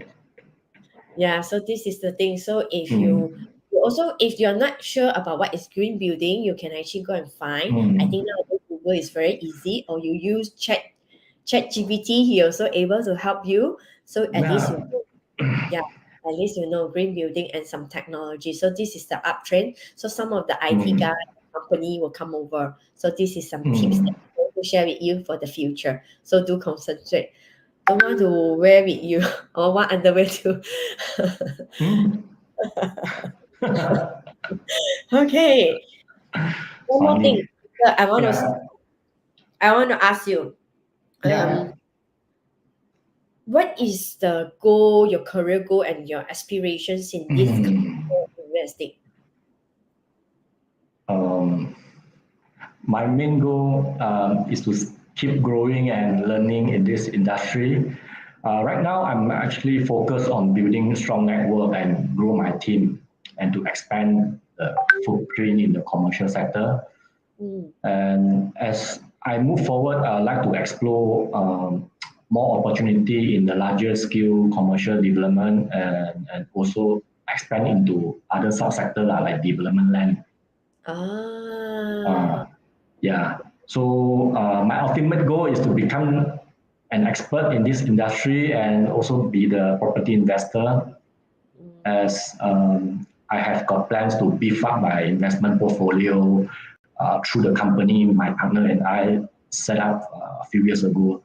Speaker 1: Yeah, so this is the thing. So if if you're not sure about what is green building, you can actually go and find. I think now Google is very easy, or you use ChatGPT. He also able to help you So at least you
Speaker 2: Yeah.
Speaker 1: know, yeah, at least you know green building and some technology. So this is the uptrend. So some of the IT
Speaker 2: Mm,
Speaker 1: guy company will come over. So this is some tips that
Speaker 2: mm,
Speaker 1: I want to share with you for the future. So do concentrate. Don't want to wear with you or want underwear too.
Speaker 2: mm.
Speaker 1: Okay. One more thing.
Speaker 2: Funny.
Speaker 1: So
Speaker 2: Yeah.
Speaker 1: I want to ask you,
Speaker 2: Yeah.
Speaker 1: um, what is the goal, your career goal, and your aspirations in this
Speaker 2: Mm.
Speaker 1: commercial real estate?
Speaker 2: Um, my main goal is to keep growing and learning in this industry. Right now, I'm actually focused on building strong network and grow my team and to expand the footprint in the commercial sector.
Speaker 1: Mm.
Speaker 2: And as I move forward, I'd like to explore more opportunity in the larger scale commercial development and also expand into other subsector like development land.
Speaker 1: Ah,
Speaker 2: Uh, yeah. So my ultimate goal is to become an expert in this industry and also be the property investor
Speaker 1: mm.
Speaker 2: as I have got plans to beef up my investment portfolio through the company my partner and I set up a few years ago.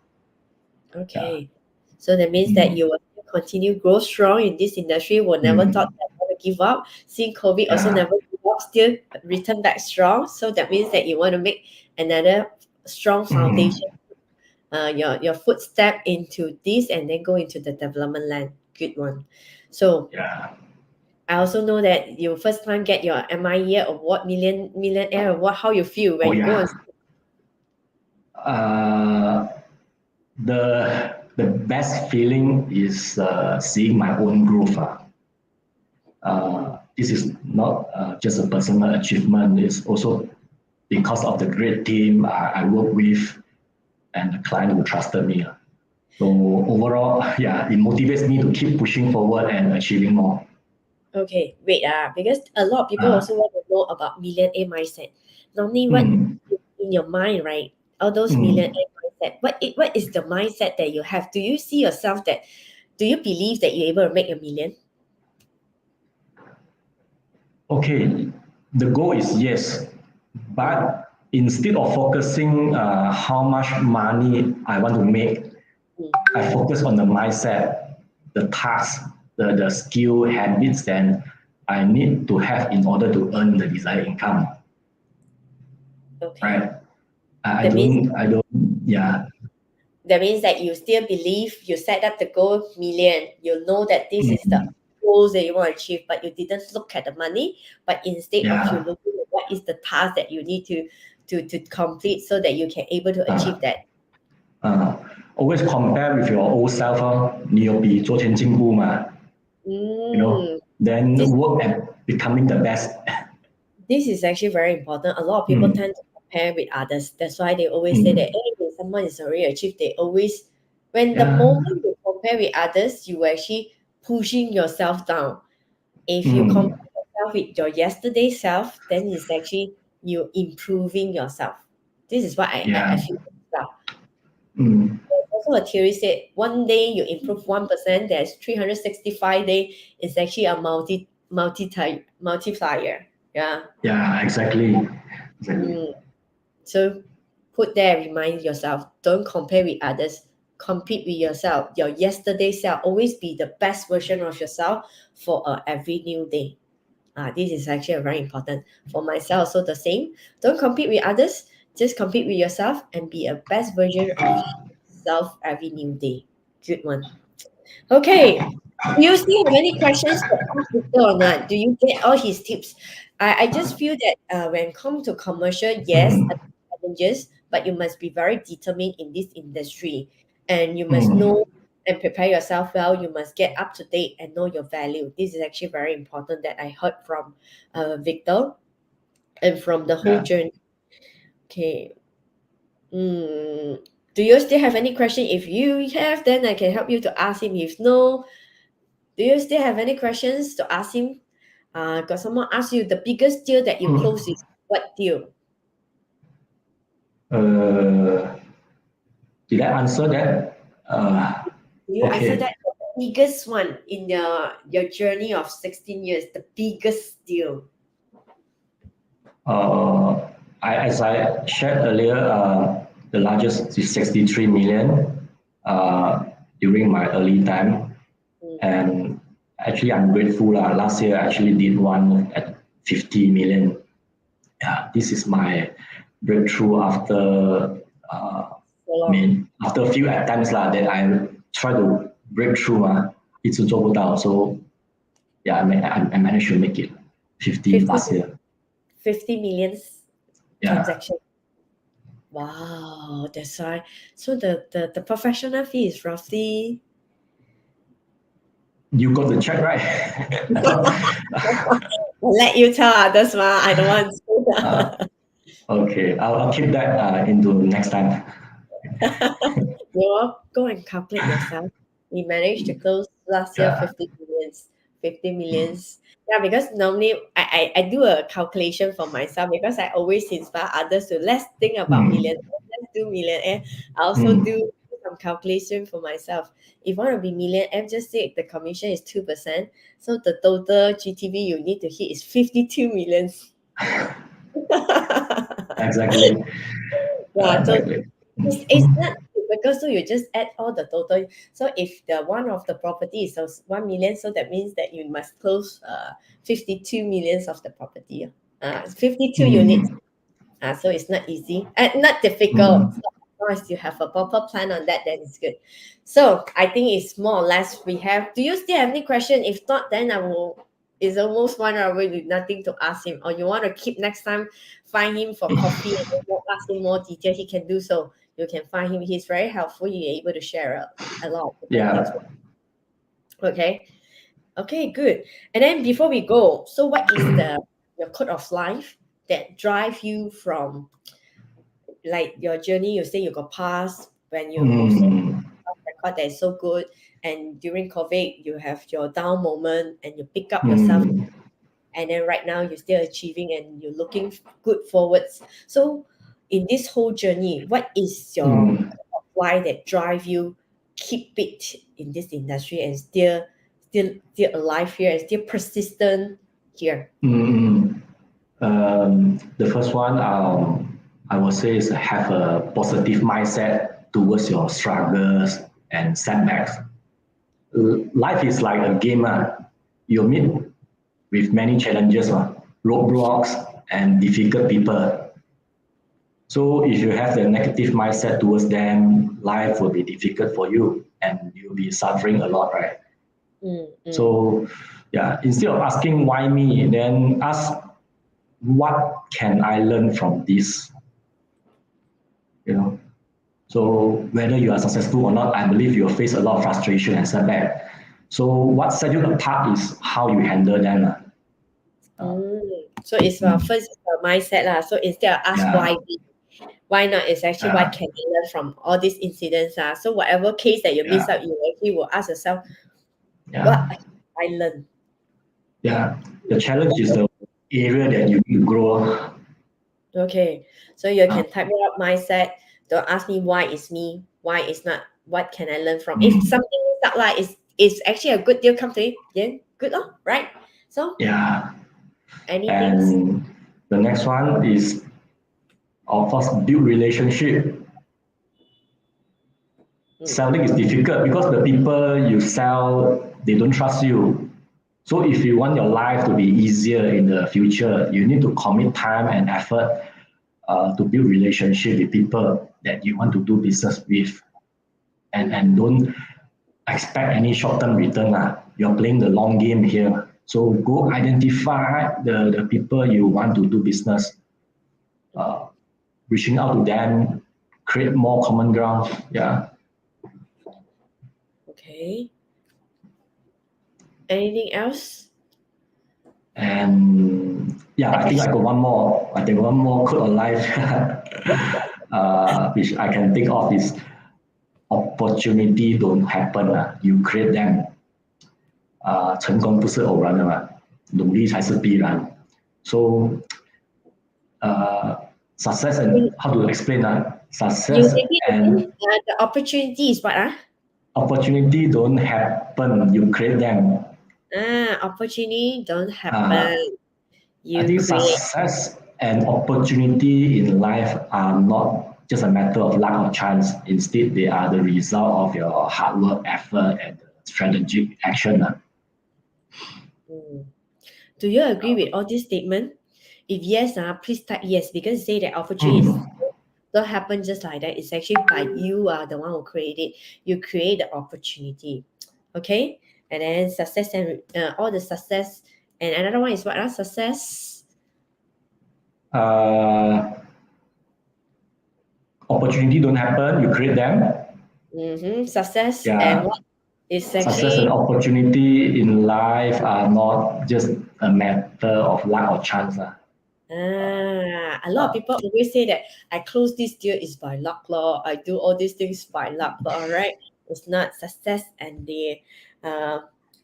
Speaker 2: Yeah.
Speaker 1: Okay. So that means that
Speaker 2: Mm,
Speaker 1: you will still continue grow strong in this industry, will never thought
Speaker 2: mm,
Speaker 1: that you want to give up. Seeing COVID also
Speaker 2: yeah.
Speaker 1: never give up, still return back strong. So that means that you want to make another strong
Speaker 2: Mm,
Speaker 1: foundation, your footstep into this and then go into the development land. Good one. So
Speaker 2: yeah.
Speaker 1: I also know that you first time get your MIEA Award, Millionaire Award. How you feel when
Speaker 2: Oh
Speaker 1: you go and
Speaker 2: yeah. Uh, the best feeling is seeing my own growth. This is not just a personal achievement. It's also because of the great team I work with and the client who trusted me. So overall, yeah, it motivates me to keep pushing forward and achieving more.
Speaker 1: okay, wait, because a lot of people
Speaker 2: Uh,
Speaker 1: also want to know about millionaire mindset. Normally, what
Speaker 2: mm,
Speaker 1: in your mind, right? All those millionaire
Speaker 2: mm.
Speaker 1: mindset. What is the mindset that you have? Do you see yourself that? Do you believe that you're able to make a million?
Speaker 2: Okay, the goal is yes, but instead of focusing how much money I want to make,
Speaker 1: Mm.
Speaker 2: I focus on the mindset, the task, the skill, habits that I need to have in order to earn the desired income.
Speaker 1: Okay,
Speaker 2: Right? I
Speaker 1: that means
Speaker 2: don't, I don't, yeah.
Speaker 1: that means that you still believe you set up the goal million. You know that this is the
Speaker 2: Mm,
Speaker 1: goals that you want to achieve, but you didn't look at the money. But instead of you
Speaker 2: yeah.
Speaker 1: looking at what is the task that you need to complete so that you can able to
Speaker 2: Uh,
Speaker 1: achieve that.
Speaker 2: uh, always compare with your old self. 你有比昨天进步嘛? You know,
Speaker 1: Mm,
Speaker 2: then
Speaker 1: this
Speaker 2: work at becoming the best.
Speaker 1: this is actually very important. A lot of people
Speaker 2: Mm,
Speaker 1: tend to compare with others. That's why they always say that
Speaker 2: mm,
Speaker 1: hey, when someone is already achieved, they always when the
Speaker 2: yeah.
Speaker 1: moment you compare with others, you actually pushing yourself down. If you compare
Speaker 2: Mm,
Speaker 1: yourself with your yesterday self, then it's actually you improving yourself. This is what I
Speaker 2: yeah.
Speaker 1: feel as well.
Speaker 2: Mm,
Speaker 1: There's also a theory said one day you improve 1%, there's 365 days. It's actually a multiplier. Yeah.
Speaker 2: yeah, exactly. Exactly.
Speaker 1: Mm. So put there, remind yourself, don't compare with others. Compete with yourself. Your yesterday self. Always be the best version of yourself for every new day. This is actually very important for myself. So the same. Don't compete with others. Just compete with yourself and be a best version of yourself every new day. Good one. Okay. Do you still have any questions to ask Victor or not? Do you get all his tips? I just feel that when it comes to commercial, yes,
Speaker 2: Mm,
Speaker 1: challenges, but you must be very determined in this industry, and you must
Speaker 2: mm,
Speaker 1: know and prepare yourself well. You must get up to date and know your value. This is actually very important that I heard from Victor and from the whole
Speaker 2: yeah.
Speaker 1: journey. Okay. Mm, do you still have any question? If you have, then I can help you to ask him. If no, do you still have any questions to ask him? Got someone ask you the biggest deal that you closed
Speaker 2: Mm.
Speaker 1: is what deal?
Speaker 2: Uh, did I answer that?
Speaker 1: Do you answer
Speaker 2: Okay.
Speaker 1: that? biggest one in your journey of 16 years, the biggest deal?
Speaker 2: As I shared earlier, the largest is 63 million during my early time. And actually, I'm grateful. Last year, I actually did one at 50 million. Yeah, this is my breakthrough after after a few attempts that I try to break through. 一直做不到. So yeah, I managed to make it 50 last year.
Speaker 1: 50 million
Speaker 2: Yeah.
Speaker 1: transaction. Wow, that's why. So the professional fee is roughly.
Speaker 2: You got the check, right?
Speaker 1: I'll let you tell others, I don't want to say that.
Speaker 2: Okay, I'll keep that into next time.
Speaker 1: You go and calculate yourself. We managed to close last year 50 millions. 50 millions. Yeah, because normally I do a calculation for myself because I always inspire others to let's think about millionaire, let's do millionaire. I also do some calculation for myself. If you want to be millionaire, just say the commission is 2%. So the total GTV you need to hit is 52 millions.
Speaker 2: Exactly.
Speaker 1: Yeah,
Speaker 2: exactly.
Speaker 1: it's not because so you just add all the total. So if the one of the property is 1 million, so that means that you must close 52 millions of the property. 52 units. So it's not easy and not difficult. So as long as you have a proper plan on that, then it's good. So I think it's more or less we have. Do you still have any question? If not, then I will. It's almost 1 hour with nothing to ask him. Or you want to keep next time, find him for coffee and then ask him more detail. He can do so. You can find him. He's very helpful. You're able to share a lot of things. Okay. Okay, good. And then before we go, so what is your code of life that drive you from like your journey? You say you got past when you record that is so good, and during COVID you have your down moment and you pick up yourself, and then right now you're still achieving and you're looking good forwards. So in this whole journey, what is your why that drive you keep it in this industry and still alive here and still persistent here?
Speaker 2: The first one, I would say, is have a positive mindset towards your struggles and setbacks. Life is like a game. You meet with many challenges, roadblocks, and difficult people. So if you have the negative mindset towards them, life will be difficult for you and you'll be suffering a lot, right? So yeah, instead of asking why me, then ask what can I learn from this? So whether you are successful or not, I believe you'll face a lot of frustration and setback. So what sets you apart is how you handle them.
Speaker 1: So it's first mindset. So instead of ask why not, it's actually what can you learn from all these incidents. So whatever case that you miss out, you actually will ask yourself, what I learned.
Speaker 2: Yeah, the challenge is the area that you need to grow.
Speaker 1: Okay, so you can type it up mindset. Don't ask me why it's me, why it's not, what can I learn from. If something is not like it's actually a good deal come to it, then good, right? So anything.
Speaker 2: And the next one is, of course, build relationship. Selling is difficult because the people you sell, they don't trust you. So if you want your life to be easier in the future, you need to commit time and effort to build relationship with people that you want to do business with. And don't expect any short-term return. You're playing the long game here. So go identify the people you want to do business. Reaching out to them, create more common ground. Yeah.
Speaker 1: Okay. Anything else?
Speaker 2: And yeah, I think I got one more. I think one more code of life, which I can think of is opportunity don't happen. You create them. 成功不是偶然的嘛，努力才是必然。So, success and how to explain success and
Speaker 1: the opportunity is what?
Speaker 2: opportunity don't happen, you create them.
Speaker 1: Opportunity don't happen.
Speaker 2: I
Speaker 1: You
Speaker 2: think
Speaker 1: create.
Speaker 2: success and opportunity in life are not just a matter of luck or chance. Instead, they are the result of your hard work, effort, and strategic action.
Speaker 1: Do you agree with all this statement? If yes, please type yes, because say that opportunity don't happen just like that. It's actually by you are the one who create it. You create the opportunity. Okay? And then success and all the success. And another one is what? Success.
Speaker 2: Opportunity don't happen, you create them.
Speaker 1: Success
Speaker 2: Yeah.
Speaker 1: and what is actually
Speaker 2: Success and opportunity in life are not just a matter of luck or chance.
Speaker 1: A lot of people always say that I close this deal is by luck law. I do all these things by luck law. All right, it's not success, and the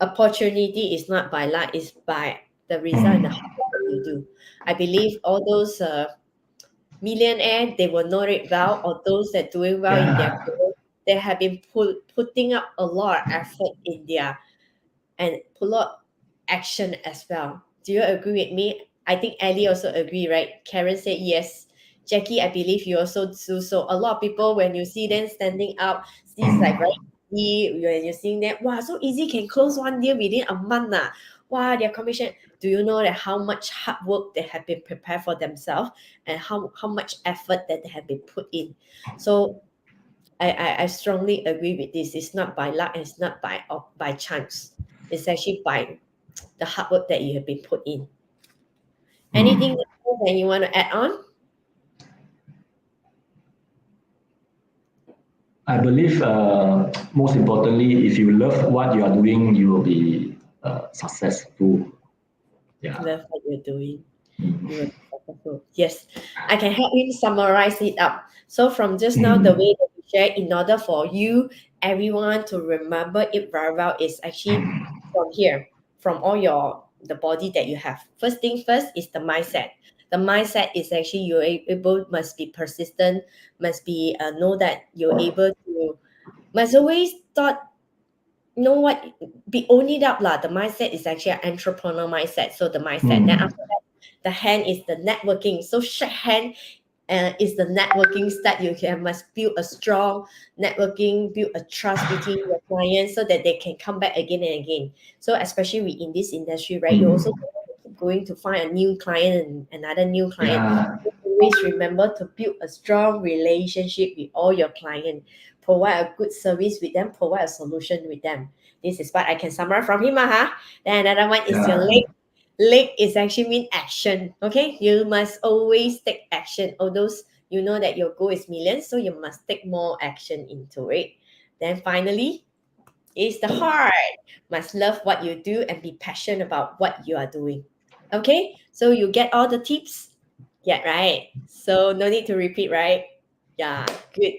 Speaker 1: opportunity is not by luck. It's by the result and the hard work that you do. I believe all those millionaire, they will know it well, or those that doing well in their career, they have been putting up a lot of effort in their and put a lot action as well. Do you agree with me? I think Ellie also agree, right? Karen said yes. Jackie, I believe you also do so. A lot of people, when you see them standing up, it's like very easy. When you're seeing them, wow, so easy, can close one deal within a month. Wow, their commission. Do you know that how much hard work they have been prepared for themselves and how much effort that they have been put in? So I strongly agree with this. It's not by luck, and it's not by chance. It's actually by the hard work that you have been put in. Anything that you want to add on?
Speaker 2: I believe most importantly, if you love what you are doing, you will be successful. Yeah.
Speaker 1: Love what you're doing. You will be successful. Yes, I can help him summarize it up. So from just now, the way that we share, in order for you, everyone to remember it very well, is actually from here, from all the body that you have. First thing first is the mindset. The mindset is actually you're able, must be persistent, must be know that you're able to, must always thought, know what, be own it up lah. The mindset is actually an entrepreneur mindset. So the mindset. Then after that, the hand is the networking. So shake hand is the networking start. You must build a strong networking, build a trust between your clients so that they can come back again and again. So especially in this industry, right? You also going to find a new client and another new client.
Speaker 2: Yeah.
Speaker 1: Always remember to build a strong relationship with all your clients. Provide a good service with them, provide a solution with them. This is what I can summarize from him. Then another one is your leg. Leg is actually mean action. Okay, you must always take action. Although you know that your goal is millions, so you must take more action into it. Then finally, is the heart. Must love what you do and be passionate about what you are doing. Okay, so you get all the tips. Yeah, right. So no need to repeat, right? Yeah, good.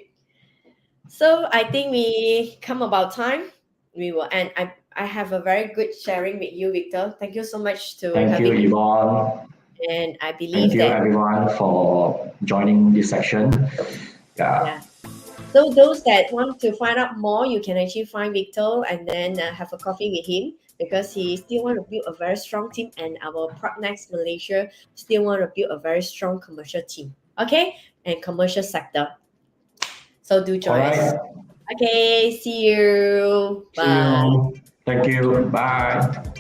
Speaker 1: So I think we come about time. We will end. I have a very good sharing with you, Victor. Thank you so much to
Speaker 2: Thank you,
Speaker 1: having me.
Speaker 2: Yvonne.
Speaker 1: And I believe
Speaker 2: Thank you, everyone, for joining this section.
Speaker 1: Yeah. So those that want to find out more, you can actually find Victor and then have a coffee with him, because he still want to build a very strong team, and our Next Malaysia still want to build a very strong commercial team. Okay, and commercial sector. So do join us. Okay, see you. Bye.
Speaker 2: See you. Thank you. Bye.